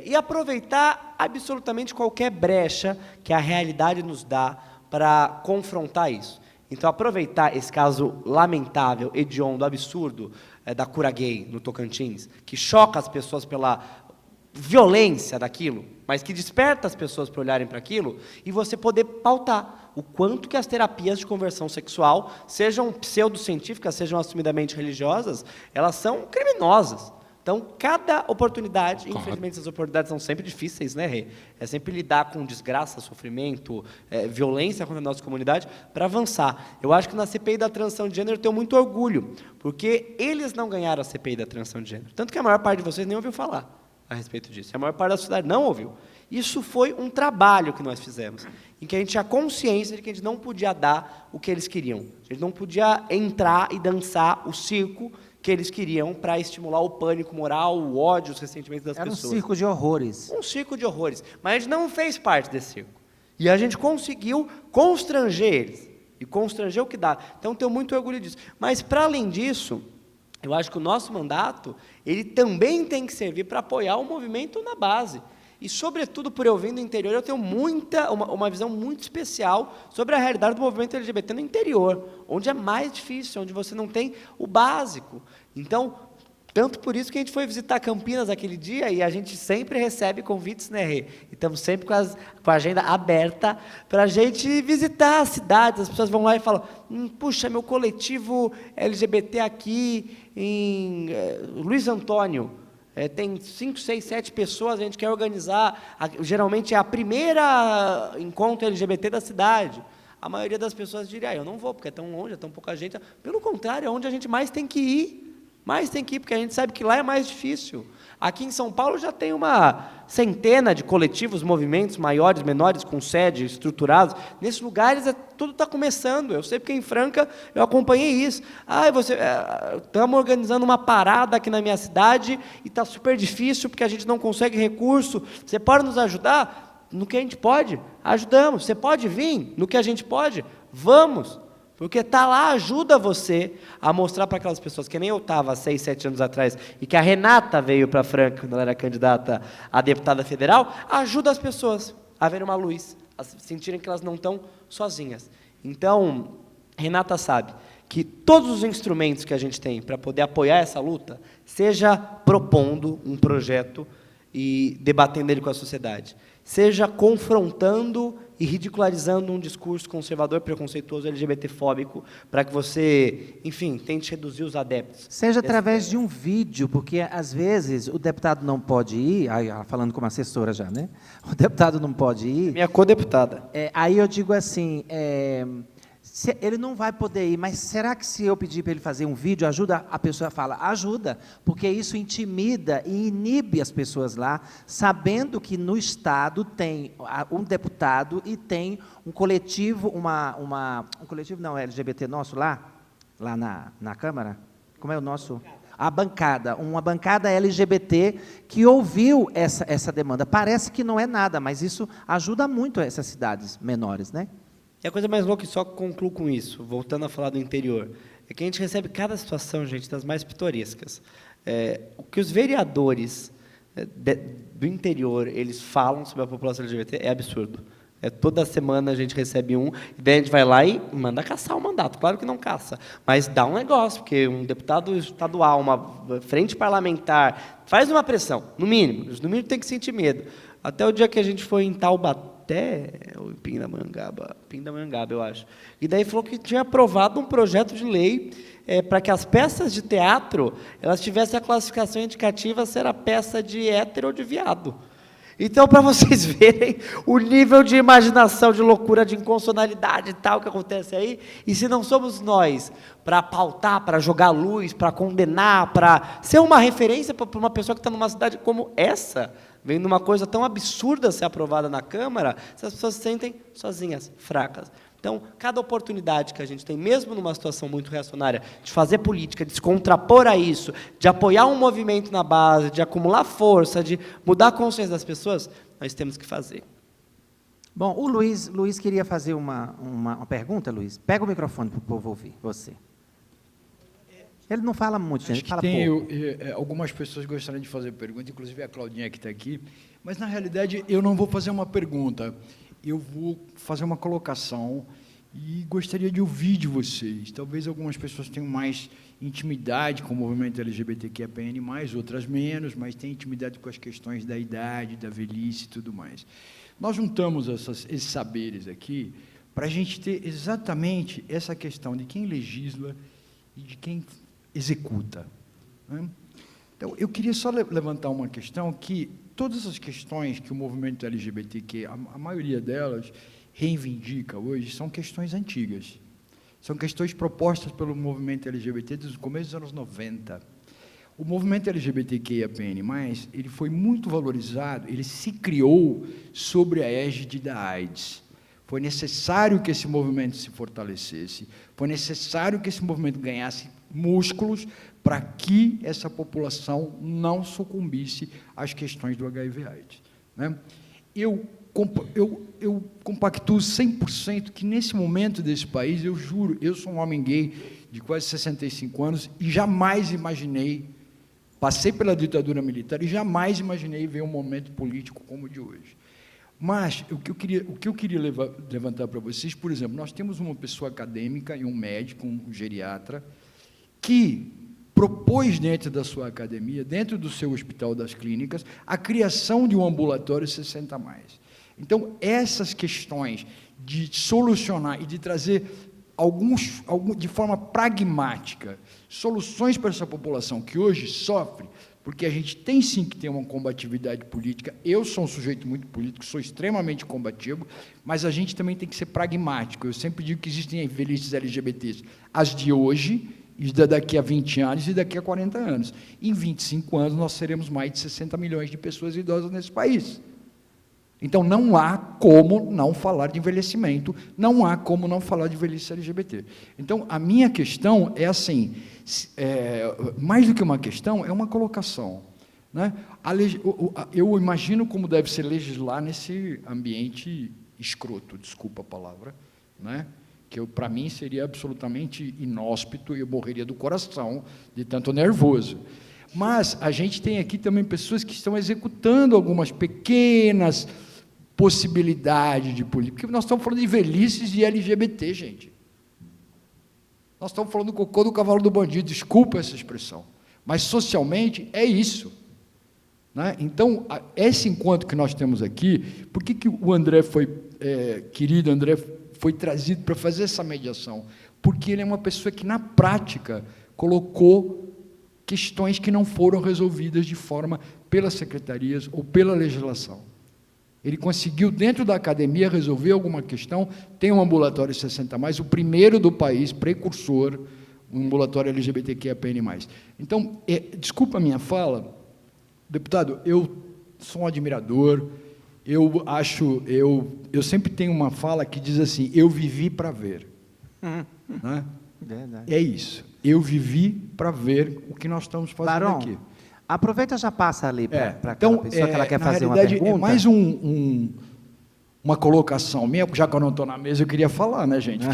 E aproveitar absolutamente qualquer brecha que a realidade nos dá para confrontar isso. Então, aproveitar esse caso lamentável, hediondo, absurdo, da cura gay no Tocantins, que choca as pessoas pela violência daquilo, mas que desperta as pessoas para olharem para aquilo, e você poder pautar o quanto que as terapias de conversão sexual, sejam pseudocientíficas, sejam assumidamente religiosas, elas são criminosas. Então, cada oportunidade, infelizmente essas oportunidades são sempre difíceis, né, Rê? É sempre lidar com desgraça, sofrimento, violência contra a nossa comunidade, para avançar. Eu acho que na CPI da transição de gênero eu tenho muito orgulho, porque eles não ganharam a CPI da transição de gênero. Tanto que a maior parte de vocês nem ouviu falar a respeito disso. A maior parte da sociedade não ouviu. Isso foi um trabalho que nós fizemos, em que a gente tinha consciência de que a gente não podia dar o que eles queriam. A gente não podia entrar e dançar o circo que eles queriam para estimular o pânico moral, o ódio, os ressentimentos das pessoas. Era um circo de horrores. Um circo de horrores. Mas a gente não fez parte desse circo. E a gente conseguiu constranger eles. E constranger o que dá. Então, tenho muito orgulho disso. Mas, para além disso, eu acho que o nosso mandato, ele também tem que servir para apoiar o movimento na base. E, sobretudo, por eu vir do interior, eu tenho uma visão muito especial sobre a realidade do movimento LGBT no interior, onde é mais difícil, onde você não tem o básico. Então, tanto por isso que a gente foi visitar Campinas aquele dia, e a gente sempre recebe convites, né, Rê? E estamos sempre com a agenda aberta para a gente visitar as cidades. As pessoas vão lá e falam, puxa, meu coletivo LGBT aqui em Luiz Antônio, tem 5, 6, 7 pessoas, a gente quer organizar, geralmente é a primeira encontro LGBT da cidade. A maioria das pessoas diria, eu não vou, porque é tão longe, é tão pouca gente. Pelo contrário, é onde a gente mais tem que ir. Mais tem que ir, porque a gente sabe que lá é mais difícil. Aqui em São Paulo já tem uma centena de coletivos, movimentos maiores, menores, com sede, estruturados. Nesses lugares tudo está começando. Eu sei porque em Franca eu acompanhei isso. Estamos organizando uma parada aqui na minha cidade e está super difícil porque a gente não consegue recurso. Você pode nos ajudar? No que a gente pode, ajudamos. Você pode vir? No que a gente pode? Vamos. Porque está lá, ajuda você a mostrar para aquelas pessoas, que nem eu estava há 6, 7 anos atrás, e que a Renata veio para Franca, quando ela era candidata a deputada federal, ajuda as pessoas a ver uma luz, a sentirem que elas não estão sozinhas. Então, Renata sabe que todos os instrumentos que a gente tem para poder apoiar essa luta, seja propondo um projeto e debatendo ele com a sociedade, seja confrontando e ridicularizando um discurso conservador, preconceituoso, LGBTfóbico, para que você, enfim, tente reduzir os adeptos. Seja através de um vídeo, porque, às vezes, o deputado não pode ir, falando como assessora já, né? O deputado não pode ir. Minha co-deputada. Aí eu digo assim, ele não vai poder ir, mas será que se eu pedir para ele fazer um vídeo, ajuda? A pessoa fala, ajuda, porque isso intimida e inibe as pessoas lá, sabendo que no Estado tem um deputado e tem um coletivo, um coletivo não, LGBT nosso lá na Câmara, como é o nosso? Uma bancada LGBT que ouviu essa demanda. Parece que não é nada, mas isso ajuda muito essas cidades menores, né? E a coisa mais louca, e só concluo com isso, voltando a falar do interior, é que a gente recebe cada situação, gente, das mais pitorescas. O que os vereadores do interior, eles falam sobre a população LGBT é absurdo. Toda semana a gente recebe um, e daí a gente vai lá e manda caçar o mandato. Claro que não caça, mas dá um negócio, porque um deputado estadual, uma frente parlamentar, faz uma pressão, no mínimo tem que sentir medo. Até o dia que a gente foi em Taubaté, ou em Pindamonhangaba, eu acho, e daí falou que tinha aprovado um projeto de lei para que as peças de teatro elas tivessem a classificação indicativa se era peça de hétero ou de viado. Então, para vocês verem o nível de imaginação, de loucura, de inconsonalidade e tal que acontece aí, e se não somos nós para pautar, para jogar luz, para condenar, para ser uma referência para uma pessoa que está numa cidade como essa, vendo uma coisa tão absurda ser aprovada na Câmara, essas pessoas se sentem sozinhas, fracas. Então, cada oportunidade que a gente tem, mesmo numa situação muito reacionária, de fazer política, de se contrapor a isso, de apoiar um movimento na base, de acumular força, de mudar a consciência das pessoas, nós temos que fazer. Bom, o Luiz queria fazer uma pergunta, Luiz. Pega o microfone para o povo ouvir, você. Ele não fala muito, gente, ele fala pouco. Algumas pessoas gostariam de fazer pergunta, inclusive a Claudinha que está aqui, mas, na realidade, eu não vou fazer uma pergunta. Eu vou fazer uma colocação e gostaria de ouvir de vocês. Talvez algumas pessoas tenham mais intimidade com o movimento LGBTQIAPN+, outras menos, mas têm intimidade com as questões da idade, da velhice e tudo mais. Nós juntamos esses saberes aqui para a gente ter exatamente essa questão de quem legisla e de quem executa, né? Então, eu queria só levantar uma questão que todas as questões que o movimento LGBTQ, a maioria delas, reivindica hoje, são questões antigas. São questões propostas pelo movimento LGBT desde o começo dos anos 90. O movimento LGBTQIAPN+, ele foi muito valorizado, ele se criou sobre a égide da AIDS. Foi necessário que esse movimento se fortalecesse, foi necessário que esse movimento ganhasse músculos para que essa população não sucumbisse às questões do HIV/AIDS, né? Eu compactuo 100% que, nesse momento desse país, eu juro, eu sou um homem gay de quase 65 anos e jamais imaginei, passei pela ditadura militar e jamais imaginei ver um momento político como o de hoje. Mas o que eu queria levantar para vocês, por exemplo, nós temos uma pessoa acadêmica e um médico, um geriatra, que propôs dentro da sua academia, dentro do seu hospital das clínicas, a criação de um ambulatório 60+. Então, essas questões de solucionar e de trazer de forma pragmática, soluções para essa população que hoje sofre, porque a gente tem sim que ter uma combatividade política. Eu sou um sujeito muito político, sou extremamente combativo, mas a gente também tem que ser pragmático. Eu sempre digo que existem velhices LGBTs, as de hoje, e daqui a 20 anos e daqui a 40 anos. Em 25 anos, nós seremos mais de 60 milhões de pessoas idosas nesse país. Então, não há como não falar de envelhecimento, não há como não falar de velhice LGBT. Então, a minha questão é assim, mais do que uma questão, é uma colocação, né? Eu imagino como deve ser legislar nesse ambiente escroto, desculpa a palavra, né? Que para mim seria absolutamente inóspito e eu morreria do coração de tanto nervoso. Mas a gente tem aqui também pessoas que estão executando algumas pequenas possibilidades de política, porque nós estamos falando de velhices e LGBT, gente. Nós estamos falando do cocô do cavalo do bandido, desculpa essa expressão, mas socialmente é isso, né? Então, esse encontro que nós temos aqui, por que o André querido André, foi trazido para fazer essa mediação? Porque ele é uma pessoa que, na prática, colocou questões que não foram resolvidas de forma pelas secretarias ou pela legislação. Ele conseguiu, dentro da academia, resolver alguma questão, tem um ambulatório 60+, o primeiro do país, precursor, um ambulatório LGBTQIAPN+. Então, desculpa a minha fala, deputado, eu sou um admirador, eu sempre tenho uma fala que diz assim, eu vivi para ver. Né? É isso, eu vivi para ver o que nós estamos fazendo Barão, aqui. Aproveita e já passa ali para então, aquela pessoa que ela quer fazer uma realidade, pergunta. É mais uma colocação minha, já que eu não estou na mesa, eu queria falar, né, gente?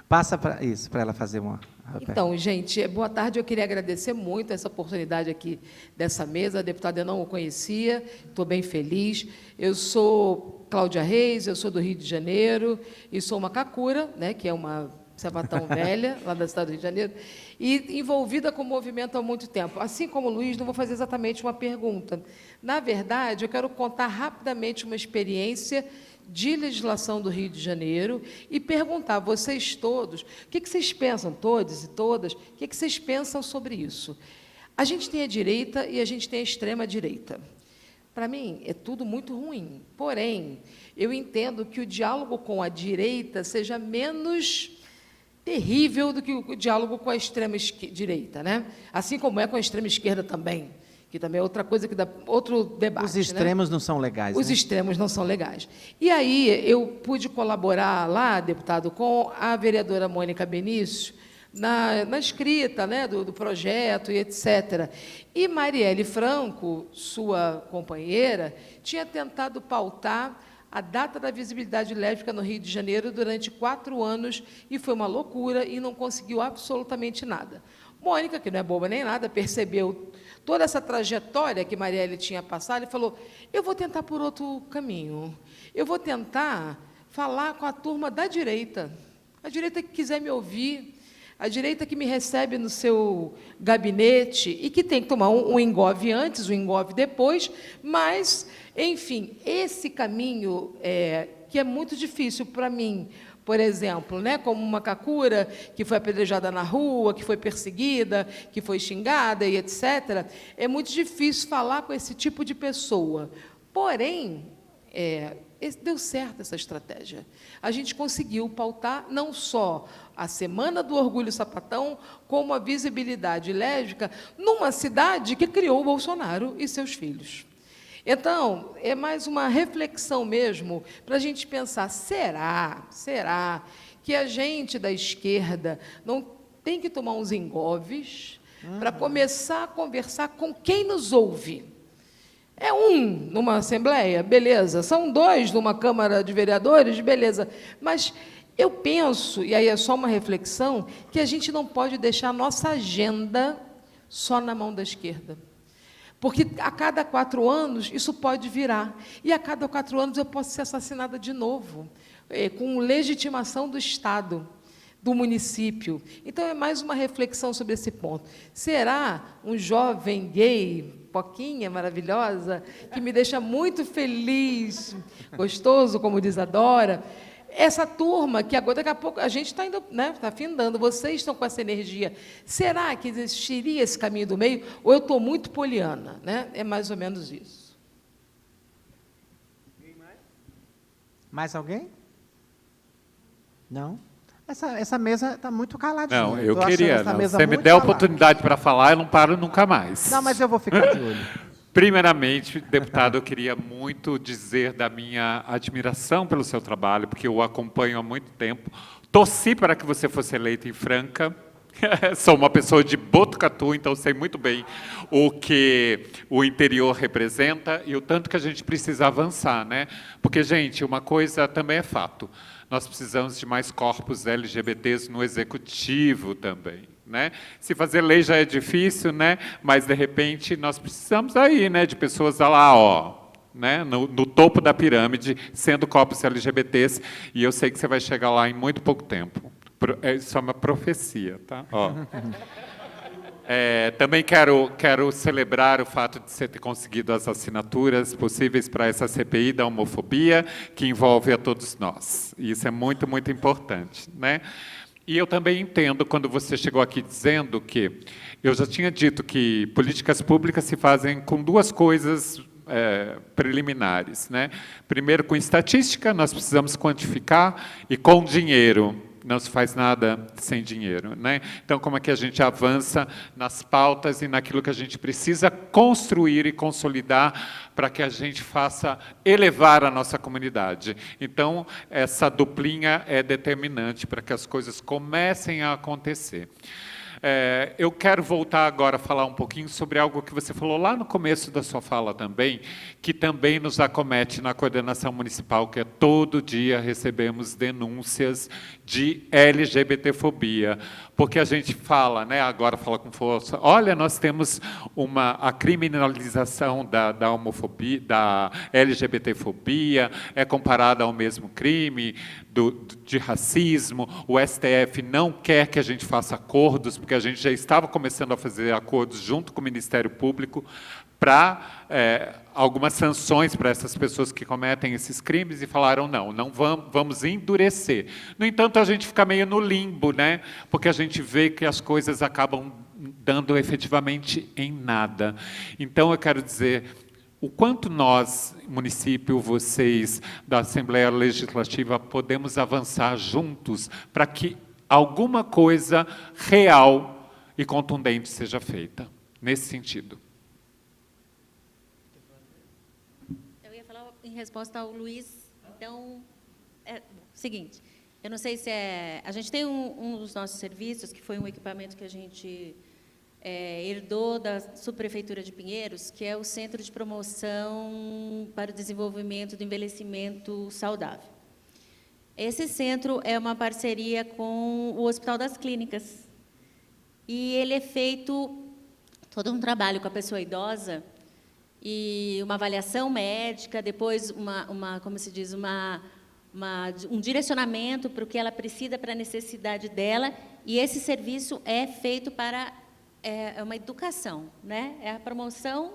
Passa para ela fazer uma Então, gente, boa tarde. Eu queria agradecer muito essa oportunidade aqui dessa mesa. A deputada eu não o conhecia, estou bem feliz. Eu sou Cláudia Reis, eu sou do Rio de Janeiro e sou uma cacura, né, que é uma sapatão velha, lá da cidade do Rio de Janeiro, e envolvida com o movimento há muito tempo. Assim como o Luiz, não vou fazer exatamente uma pergunta. Na verdade, eu quero contar rapidamente uma experiência de legislação do Rio de Janeiro e perguntar a vocês todos, o que vocês pensam, todos e todas, o que vocês pensam sobre isso? A gente tem a direita e a gente tem a extrema-direita. Para mim, é tudo muito ruim. Porém, eu entendo que o diálogo com a direita seja menos terrível do que o diálogo com a extrema-direita, né? Assim como é com a extrema-esquerda também, que também é outra coisa que dá outro debate. Os extremos, né, não são legais. Os extremos não são legais. E aí eu pude colaborar lá, deputado, com a vereadora Mônica Benício, na escrita, né, do projeto e etc. E Marielle Franco, sua companheira, tinha tentado pautar a data da visibilidade lésbica no Rio de Janeiro durante 4 anos, e foi uma loucura, e não conseguiu absolutamente nada. Mônica, que não é boba nem nada, percebeu toda essa trajetória que Marielle tinha passado e falou, eu vou tentar por outro caminho. Eu vou tentar falar com a turma da direita. A direita que quiser me ouvir, a direita que me recebe no seu gabinete e que tem que tomar um engove antes, um engove depois, mas, enfim, esse caminho que é muito difícil para mim, por exemplo, né, como uma cacura que foi apedrejada na rua, que foi perseguida, que foi xingada e etc., é muito difícil falar com esse tipo de pessoa. Porém, deu certo essa estratégia. A gente conseguiu pautar não só a Semana do Orgulho Sapatão, como a visibilidade lésbica numa cidade que criou o Bolsonaro e seus filhos. Então, é mais uma reflexão mesmo para a gente pensar, será que a gente da esquerda não tem que tomar uns engoves para começar a conversar com quem nos ouve? É um numa Assembleia, beleza. São 2 numa Câmara de Vereadores, beleza. Mas eu penso, e aí é só uma reflexão, que a gente não pode deixar a nossa agenda só na mão da esquerda. Porque a cada 4 anos isso pode virar. E a cada 4 anos eu posso ser assassinada de novo, com legitimação do Estado, do município. Então, é mais uma reflexão sobre esse ponto. Será um jovem gay, Poquinha, maravilhosa, que me deixa muito feliz, gostoso, como diz a Dora, essa turma que agora, daqui a pouco, a gente está indo, né, está findando, vocês estão com essa energia. Será que existiria esse caminho do meio? Ou eu estou muito poliana? Né? É mais ou menos isso. Mais alguém? Não? Essa mesa está muito caladinha. Não, eu queria. Não. Você me der a oportunidade para falar, eu não paro nunca mais. Não, mas eu vou ficar de olho. Primeiramente, deputado, eu queria muito dizer da minha admiração pelo seu trabalho, porque eu o acompanho há muito tempo. Torci para que você fosse eleito em Franca. Sou uma pessoa de Botucatu, então sei muito bem o que o interior representa e o tanto que a gente precisa avançar, né? Porque, gente, uma coisa também é fato. Nós precisamos de mais corpos LGBTs no executivo também, né? Se fazer lei já é difícil, né? Mas, de repente, nós precisamos aí, né, de pessoas lá, ó, né, no topo da pirâmide, sendo corpos LGBTs, e eu sei que você vai chegar lá em muito pouco tempo. Isso é uma profecia, tá? Ó. Também quero celebrar o fato de você ter conseguido as assinaturas possíveis para essa CPI da homofobia, que envolve a todos nós. E isso é muito, muito importante, né? E eu também entendo, quando você chegou aqui dizendo que... Eu já tinha dito que políticas públicas se fazem com 2 coisas preliminares, né? Primeiro, com estatística, nós precisamos quantificar, e com dinheiro. Não se faz nada sem dinheiro, né? Então, como é que a gente avança nas pautas e naquilo que a gente precisa construir e consolidar para que a gente faça elevar a nossa comunidade? Então, essa duplinha é determinante para que as coisas comecem a acontecer. Eu quero voltar agora a falar um pouquinho sobre algo que você falou lá no começo da sua fala também, que também nos acomete na coordenação municipal, que é todo dia recebemos denúncias de LGBTfobia, porque a gente fala, né, agora fala com força, olha, nós temos a criminalização da homofobia, da LGBTfobia, é comparada ao mesmo crime de racismo, o STF não quer que a gente faça acordos, porque a gente já estava começando a fazer acordos junto com o Ministério Público para algumas sanções para essas pessoas que cometem esses crimes, e falaram, não vamos endurecer. No entanto, a gente fica meio no limbo, né? Porque a gente vê que as coisas acabam dando efetivamente em nada. Então, eu quero dizer, o quanto nós, município, vocês da Assembleia Legislativa, podemos avançar juntos para que alguma coisa real e contundente seja feita, nesse sentido. Eu ia falar em resposta ao Luiz, então, seguinte, eu não sei se a gente tem um dos nossos serviços, que foi um equipamento que a gente herdou da Subprefeitura de Pinheiros, que é o Centro de Promoção para o Desenvolvimento do Envelhecimento Saudável. Esse centro é uma parceria com o Hospital das Clínicas, e ele é feito todo um trabalho com a pessoa idosa, e uma avaliação médica, depois como se diz, um direcionamento para o que ela precisa, para a necessidade dela, e esse serviço é feito para uma educação, né? É a promoção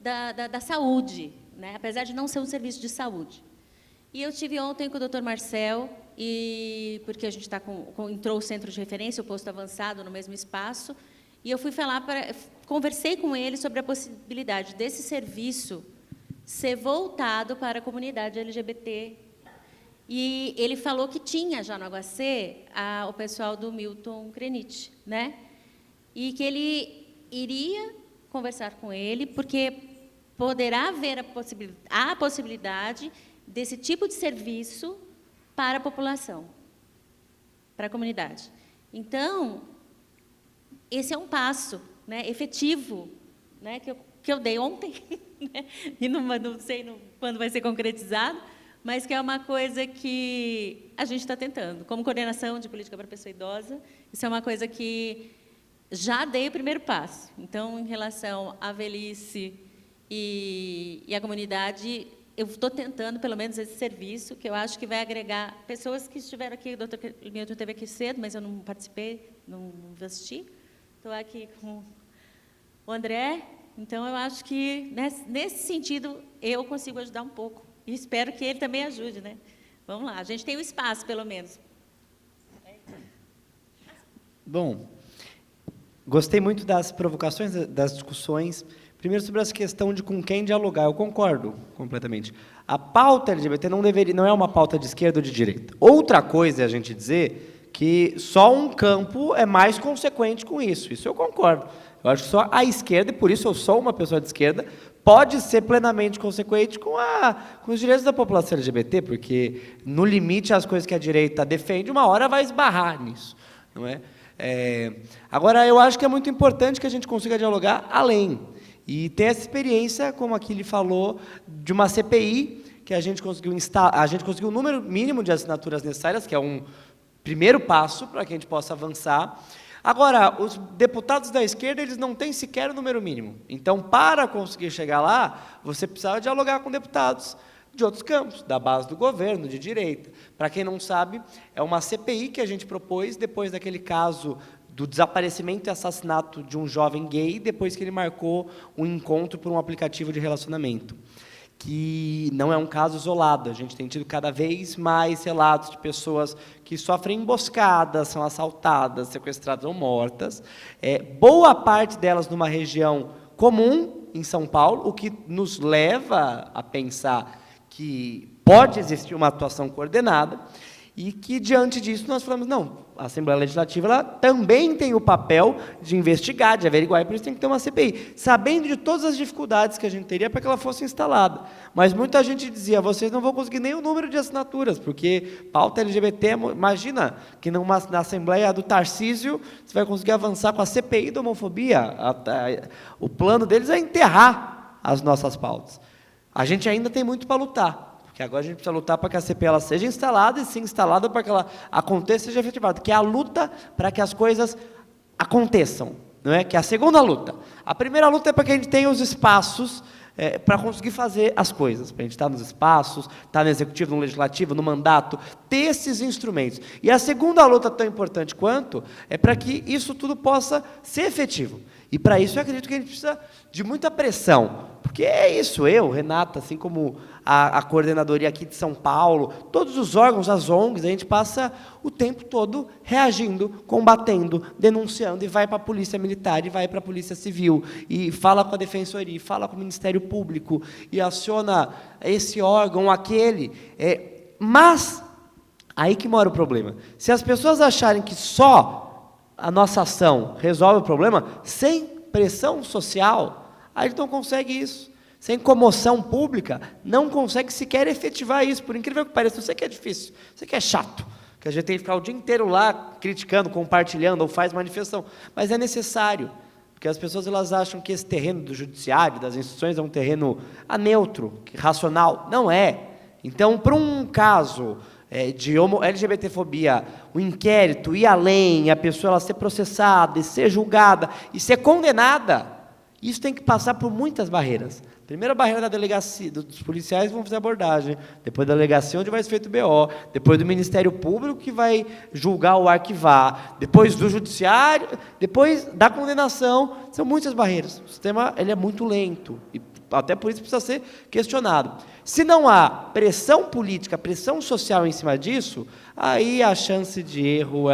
da saúde, né? Apesar de não ser um serviço de saúde. E eu tive ontem com o Dr. Marcel, porque a gente está entrou o centro de referência, o posto avançado, no mesmo espaço, e eu fui conversei com ele sobre a possibilidade desse serviço ser voltado para a comunidade LGBT. E ele falou que tinha já no HC o pessoal do Milton Krenit, né? E que ele iria conversar com ele, porque poderá haver a possibilidade desse tipo de serviço para a população, para a comunidade. Então, esse é um passo, né, efetivo, né, que eu dei ontem, né, e não sei quando vai ser concretizado, mas que é uma coisa que a gente está tentando. Como coordenação de política para a pessoa idosa, isso é uma coisa que já dei o primeiro passo. Então, em relação à velhice e à comunidade, eu estou tentando, pelo menos, esse serviço, que eu acho que vai agregar pessoas que estiveram aqui, o doutor Milton esteve aqui cedo, mas eu não participei, não assisti. Estou aqui com o André, então eu acho que, nesse sentido, eu consigo ajudar um pouco. E espero que ele também ajude, né? Vamos lá, a gente tem um espaço, pelo menos. Bom, gostei muito das provocações, das discussões. Primeiro, sobre essa questão de com quem dialogar, eu concordo completamente. A pauta LGBT não é uma pauta de esquerda ou de direita. Outra coisa é a gente dizer que só um campo é mais consequente com isso. Isso eu concordo. Eu acho que só a esquerda, e por isso eu sou uma pessoa de esquerda, pode ser plenamente consequente com os direitos da população LGBT, porque, no limite, as coisas que a direita defende, uma hora vai esbarrar nisso, não é? Agora, eu acho que é muito importante que a gente consiga dialogar além. E ter essa experiência, como aqui ele falou, de uma CPI, que a gente conseguiu o número mínimo de assinaturas necessárias, que é um primeiro passo para que a gente possa avançar. Agora, os deputados da esquerda, eles não têm sequer o número mínimo. Então, para conseguir chegar lá, você precisava dialogar com deputados de outros campos, da base do governo, de direita. Para quem não sabe, é uma CPI que a gente propôs depois daquele caso do desaparecimento e assassinato de um jovem gay, depois que ele marcou um encontro por um aplicativo de relacionamento, que não é um caso isolado. A gente tem tido cada vez mais relatos de pessoas que sofrem emboscadas, são assaltadas, sequestradas ou mortas. Boa parte delas numa região comum, em São Paulo, o que nos leva a pensar que pode existir uma atuação coordenada. E que, diante disso, nós falamos, não, a Assembleia Legislativa ela também tem o papel de investigar, de averiguar, e por isso tem que ter uma CPI, sabendo de todas as dificuldades que a gente teria para que ela fosse instalada. Mas muita gente dizia, vocês não vão conseguir nem o número de assinaturas, porque pauta LGBT, imagina que na Assembleia do Tarcísio, você vai conseguir avançar com a CPI da homofobia. O plano deles é enterrar as nossas pautas. A gente ainda tem muito para lutar. Que agora a gente precisa lutar para que a CPI ela seja instalada, e sim instalada para que ela aconteça e seja efetivada, que é a luta para que as coisas aconteçam, não é? Que é a segunda luta. A primeira luta é para que a gente tenha os espaços para conseguir fazer as coisas, para a gente estar nos espaços, estar no executivo, no legislativo, no mandato, ter esses instrumentos. E a segunda luta, tão importante quanto, é para que isso tudo possa ser efetivo. E para isso eu acredito que a gente precisa de muita pressão, porque é isso, eu, Renata, assim como a coordenadoria aqui de São Paulo, todos os órgãos, as ONGs, a gente passa o tempo todo reagindo, combatendo, denunciando, e vai para a Polícia Militar, e vai para a Polícia Civil, e fala com a Defensoria, e fala com o Ministério Público, e aciona esse órgão, aquele. Mas, aí que mora o problema. Se as pessoas acharem que só a nossa ação resolve o problema, sem pressão social, a gente não consegue isso. Sem comoção pública, não consegue sequer efetivar isso, por incrível que pareça. Eu sei que é difícil, eu sei que é chato, que a gente tem que ficar o dia inteiro lá criticando, compartilhando, ou faz manifestação, mas é necessário, porque as pessoas elas acham que esse terreno do judiciário, das instituições, é um terreno neutro, racional. Não é. Então, para um caso de LGBTfobia, o inquérito ir além, a pessoa ela ser processada, e ser julgada, e ser condenada, isso tem que passar por muitas barreiras. Primeira barreira da delegacia, dos policiais vão fazer abordagem, depois da delegacia onde vai ser feito o BO, depois do Ministério Público que vai julgar ou arquivar, depois do judiciário, depois da condenação, são muitas barreiras. O sistema ele é muito lento, e até por isso precisa ser questionado. Se não há pressão política, pressão social em cima disso, aí a chance de erro,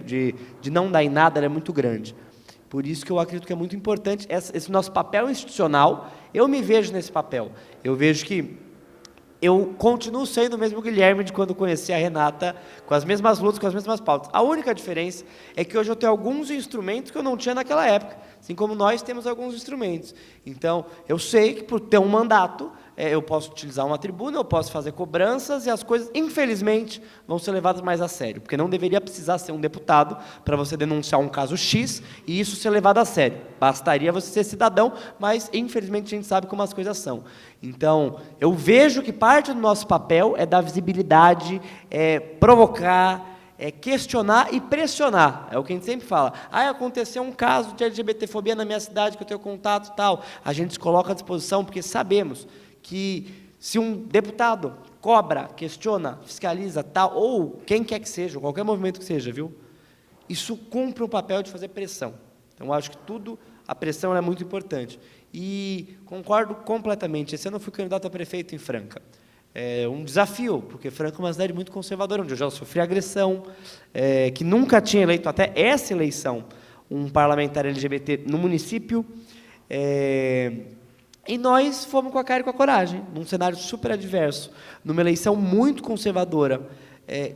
de não dar em nada, ela é muito grande. Por isso que eu acredito que é muito importante esse nosso papel institucional. Eu me vejo nesse papel. Eu vejo que eu continuo sendo o mesmo Guilherme de quando conheci a Renata, com as mesmas lutas, com as mesmas pautas. A única diferença é que hoje eu tenho alguns instrumentos que eu não tinha naquela época, assim como nós temos alguns instrumentos. Então, eu sei que por ter um mandato, eu posso utilizar uma tribuna, eu posso fazer cobranças, e as coisas, infelizmente, vão ser levadas mais a sério, porque não deveria precisar ser um deputado para você denunciar um caso X e isso ser levado a sério. Bastaria você ser cidadão, mas, infelizmente, a gente sabe como as coisas são. Então, eu vejo que parte do nosso papel é dar visibilidade, provocar, questionar e pressionar. É o que a gente sempre fala. Aconteceu um caso de LGBTfobia na minha cidade, que eu tenho contato e tal. A gente se coloca à disposição, porque sabemos que se um deputado cobra, questiona, fiscaliza, tal, ou quem quer que seja, qualquer movimento que seja, viu? Isso cumpre o papel de fazer pressão. Então, eu acho que a pressão é muito importante. E concordo completamente. Esse ano eu fui candidato a prefeito em Franca. É um desafio, porque Franca é uma cidade muito conservadora, onde eu já sofri agressão, que nunca tinha eleito, até essa eleição, um parlamentar LGBT no município. E nós fomos com a cara e com a coragem, num cenário super adverso, numa eleição muito conservadora,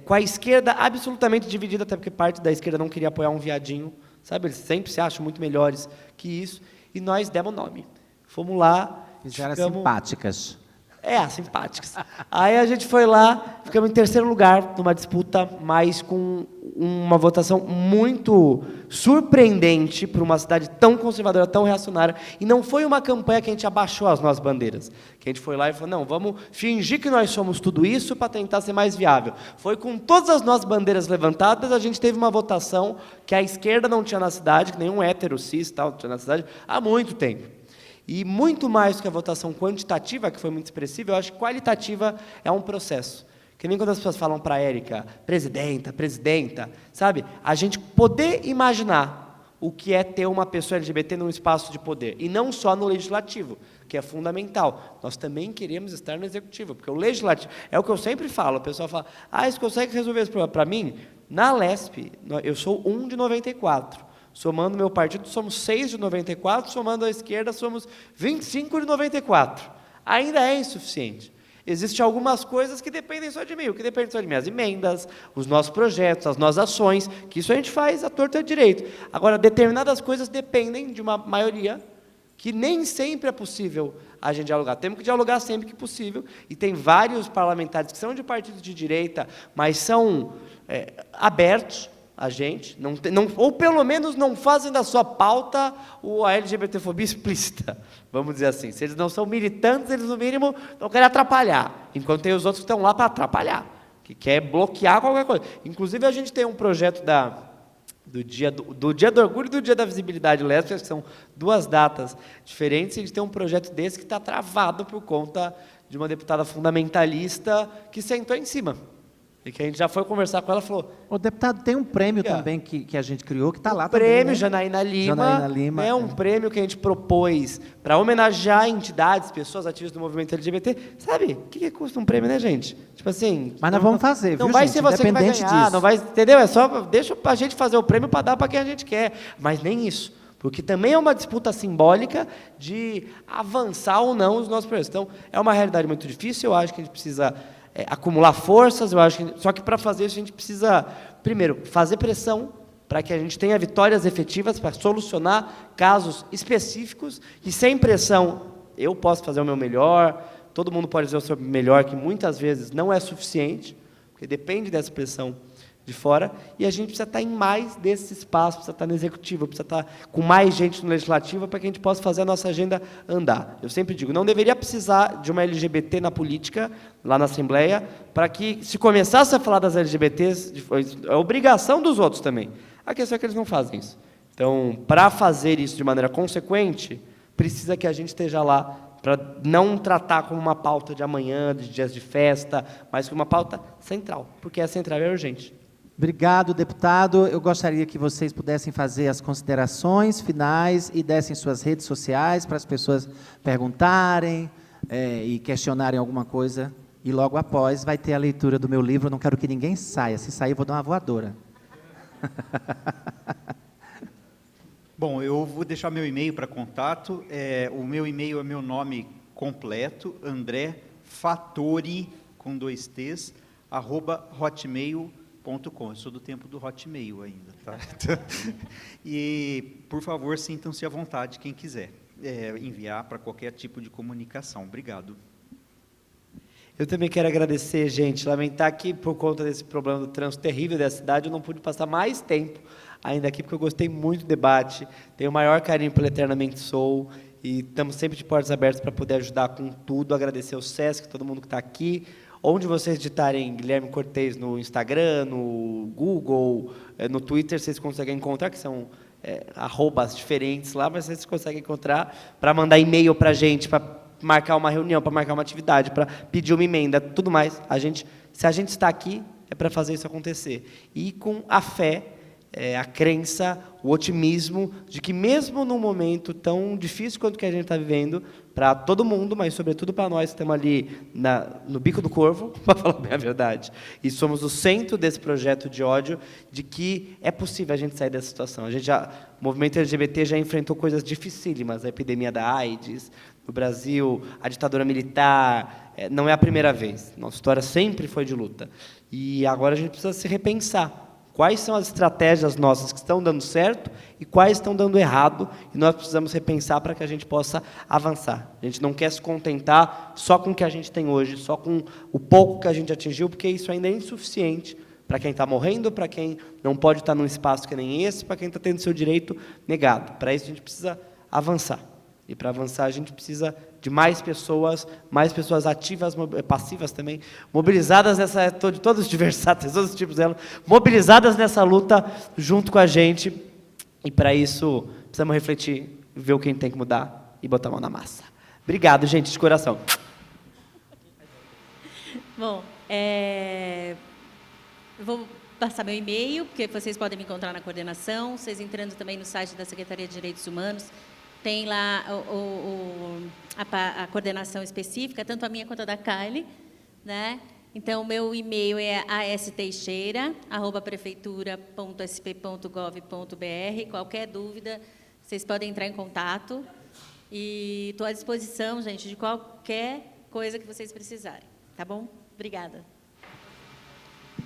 com a esquerda absolutamente dividida, até porque parte da esquerda não queria apoiar um viadinho, sabe? Eles sempre se acham muito melhores que isso, e nós demos nome. Fomos lá... Já eram simpáticas. Simpáticas. Aí a gente foi lá, ficamos em terceiro lugar, numa disputa, mas com uma votação muito surpreendente para uma cidade tão conservadora, tão reacionária. E não foi uma campanha que a gente abaixou as nossas bandeiras. Que a gente foi lá e falou, não, vamos fingir que nós somos tudo isso para tentar ser mais viável. Foi com todas as nossas bandeiras levantadas, a gente teve uma votação que a esquerda não tinha na cidade, que nenhum hétero cis tal, tinha na cidade, há muito tempo. E muito mais do que a votação quantitativa, que foi muito expressiva, eu acho que qualitativa é um processo. Que nem quando as pessoas falam para a Érica, presidenta, sabe? A gente poder imaginar o que é ter uma pessoa LGBT num espaço de poder, e não só no legislativo, que é fundamental. Nós também queremos estar no executivo, porque o legislativo, é o que eu sempre falo, a pessoa fala, você consegue resolver esse problema? Para mim, na LESP, eu sou 1 de 94. Somando meu partido, somos 6 de 94, somando a esquerda, somos 25 de 94. Ainda é insuficiente. Existem algumas coisas que dependem só de mim. O que depende só de mim? As emendas, os nossos projetos, as nossas ações, que isso a gente faz à torta e à direito. Agora, determinadas coisas dependem de uma maioria que nem sempre é possível a gente dialogar. Temos que dialogar sempre que possível, e tem vários parlamentares que são de partidos de direita, mas são abertos a gente, ou pelo menos não fazem da sua pauta a LGBTfobia explícita, vamos dizer assim. Se eles não são militantes, eles no mínimo não querem atrapalhar, enquanto tem os outros que estão lá para atrapalhar, que quer bloquear qualquer coisa. Inclusive, a gente tem um projeto do Dia do Orgulho e do Dia da Visibilidade Lésbica, que são 2 datas diferentes, e a gente tem um projeto desse que está travado por conta de uma deputada fundamentalista que sentou em cima. E que a gente já foi conversar com ela e falou... O deputado, tem um prêmio também que a gente criou, que está lá também. Prêmio né? Janaína Lima, Janaína Lima, é um prêmio que a gente propôs para homenagear entidades, pessoas ativas do movimento LGBT. Sabe, o que custa um prêmio, né, gente? Tipo assim... Mas nós vamos fazer, não viu, vai gente? ser você que vai Independente ganhar, disso. não vai, entendeu? É só, deixa a gente fazer o prêmio para dar para quem a gente quer. Mas nem isso, porque também é uma disputa simbólica de avançar ou não os nossos projetos. Então, é uma realidade muito difícil, eu acho que a gente precisa... acumular forças, eu acho que, só que para fazer isso a gente precisa, primeiro, fazer pressão para que a gente tenha vitórias efetivas para solucionar casos específicos, e sem pressão eu posso fazer o meu melhor, todo mundo pode fazer o seu melhor, que muitas vezes não é suficiente, porque depende dessa pressão de fora, e a gente precisa estar em mais desse espaço, precisa estar no executivo, precisa estar com mais gente no legislativo para que a gente possa fazer a nossa agenda andar. Eu sempre digo, não deveria precisar de uma LGBT na política, lá na Assembleia, para que, se começasse a falar das LGBTs, é obrigação dos outros também. A questão é que eles não fazem isso. Então, para fazer isso de maneira consequente, precisa que a gente esteja lá, para não tratar como uma pauta de amanhã, de dias de festa, mas como uma pauta central, porque a central é urgente. Obrigado, deputado. Eu gostaria que vocês pudessem fazer as considerações finais e dessem suas redes sociais para as pessoas perguntarem e questionarem alguma coisa. E logo após vai ter a leitura do meu livro. Eu não quero que ninguém saia. Se sair, eu vou dar uma voadora. Bom, eu vou deixar meu e-mail para contato. O meu e-mail é meu nome completo, André Fattori, com 2 T's, @hotmail.com. Eu sou do tempo do Hotmail ainda, tá? E, por favor, sintam-se à vontade, quem quiser enviar para qualquer tipo de comunicação. Obrigado. Eu também quero agradecer, gente, lamentar que, por conta desse problema do trânsito terrível da cidade, eu não pude passar mais tempo ainda aqui, porque eu gostei muito do debate, tenho o maior carinho pelo Eternamente Sou, e estamos sempre de portas abertas para poder ajudar com tudo, agradecer ao SESC, todo mundo que está aqui. Onde vocês digitarem Guilherme Cortez no Instagram, no Google, no Twitter, vocês conseguem encontrar, que são arrobas diferentes lá, mas vocês conseguem encontrar para mandar e-mail para a gente, para marcar uma reunião, para marcar uma atividade, para pedir uma emenda, tudo mais. Se a gente está aqui, é para fazer isso acontecer. E com a fé, a crença, o otimismo de que mesmo num momento tão difícil quanto que a gente está vivendo, para todo mundo, mas sobretudo para nós que estamos ali no bico do corvo, para falar bem a verdade, e somos o centro desse projeto de ódio, de que é possível a gente sair dessa situação. O movimento LGBT já enfrentou coisas dificílimas, a epidemia da AIDS, no Brasil, a ditadura militar, não é a primeira vez, nossa história sempre foi de luta. E agora a gente precisa se repensar. Quais são as estratégias nossas que estão dando certo e quais estão dando errado, e nós precisamos repensar para que a gente possa avançar. A gente não quer se contentar só com o que a gente tem hoje, só com o pouco que a gente atingiu, porque isso ainda é insuficiente para quem está morrendo, para quem não pode estar num espaço que nem esse, para quem está tendo seu direito negado. Para isso a gente precisa avançar. E para avançar a gente precisa de mais pessoas ativas, passivas também, mobilizadas de todos os diversáteis, todos os tipos delas, mobilizadas nessa luta junto com a gente. E para isso precisamos refletir, ver o que a gente tem que mudar e botar a mão na massa. Obrigado, gente, de coração. Bom, vou passar meu e-mail, porque vocês podem me encontrar na coordenação, vocês entrando também no site da Secretaria de Direitos Humanos, tem lá a coordenação específica, tanto a minha quanto a da Kylie, né? Então, o meu e-mail é asteixeira@prefeitura.sp.gov.br. Qualquer dúvida, vocês podem entrar em contato. E estou à disposição, gente, de qualquer coisa que vocês precisarem. Tá bom? Obrigada.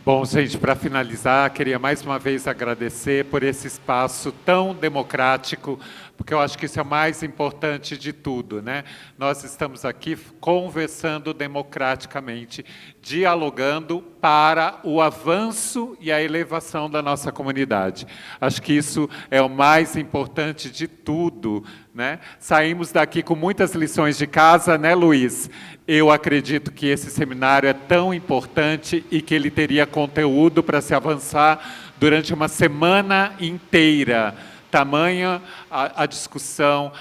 Bom, gente, para finalizar, queria mais uma vez agradecer por esse espaço tão democrático, porque eu acho que isso é o mais importante de tudo, né? Nós estamos aqui conversando democraticamente, dialogando para o avanço e a elevação da nossa comunidade. Acho que isso é o mais importante de tudo, né? Saímos daqui com muitas lições de casa, né, Luiz? Eu acredito que esse seminário é tão importante e que ele teria conteúdo para se avançar durante uma semana inteira. Tamanha a discussão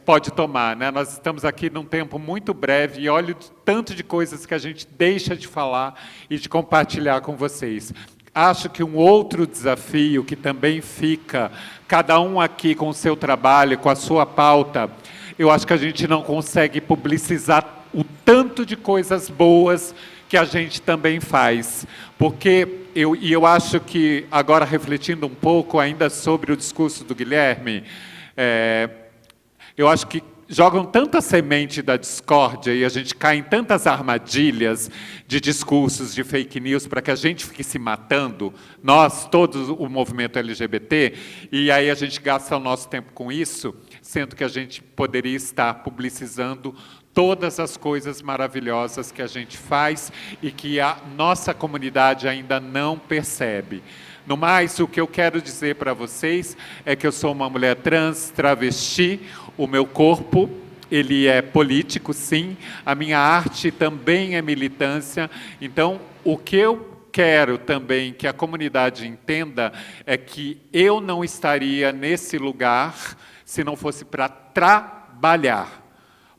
pode tomar, né? Nós estamos aqui num tempo muito breve e olha o tanto de coisas que a gente deixa de falar e de compartilhar com vocês. Acho que um outro desafio que também fica, cada um aqui com o seu trabalho, com a sua pauta, eu acho que a gente não consegue publicizar o tanto de coisas boas que a gente também faz. Porque eu acho que, agora refletindo um pouco ainda sobre o discurso do Guilherme, eu acho que jogam tanta semente da discórdia e a gente cai em tantas armadilhas de discursos de fake news para que a gente fique se matando, nós, todo o movimento LGBT, e aí a gente gasta o nosso tempo com isso, sendo que a gente poderia estar publicizando todas as coisas maravilhosas que a gente faz e que a nossa comunidade ainda não percebe. No mais, o que eu quero dizer para vocês é que eu sou uma mulher trans, travesti, o meu corpo, ele é político, sim, a minha arte também é militância, então o que eu quero também que a comunidade entenda é que eu não estaria nesse lugar se não fosse para trabalhar,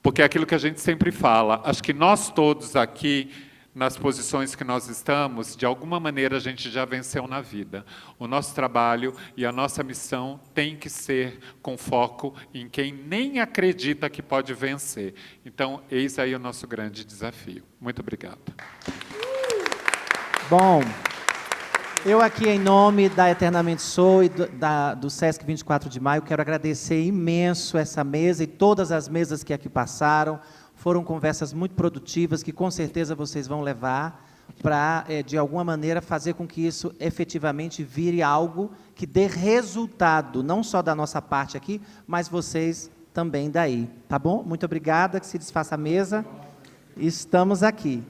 porque é aquilo que a gente sempre fala, acho que nós todos aqui, nas posições que nós estamos, de alguma maneira a gente já venceu na vida. O nosso trabalho e a nossa missão tem que ser com foco em quem nem acredita que pode vencer. Então, eis aí o nosso grande desafio. Muito obrigado. Bom, eu aqui em nome da Eternamente Sou e do Sesc 24 de Maio, quero agradecer imenso essa mesa e todas as mesas que aqui passaram. Foram conversas muito produtivas que, com certeza, vocês vão levar para, de alguma maneira, fazer com que isso efetivamente vire algo que dê resultado, não só da nossa parte aqui, mas vocês também daí. Tá bom? Muito obrigada, que se desfaça a mesa. Estamos aqui.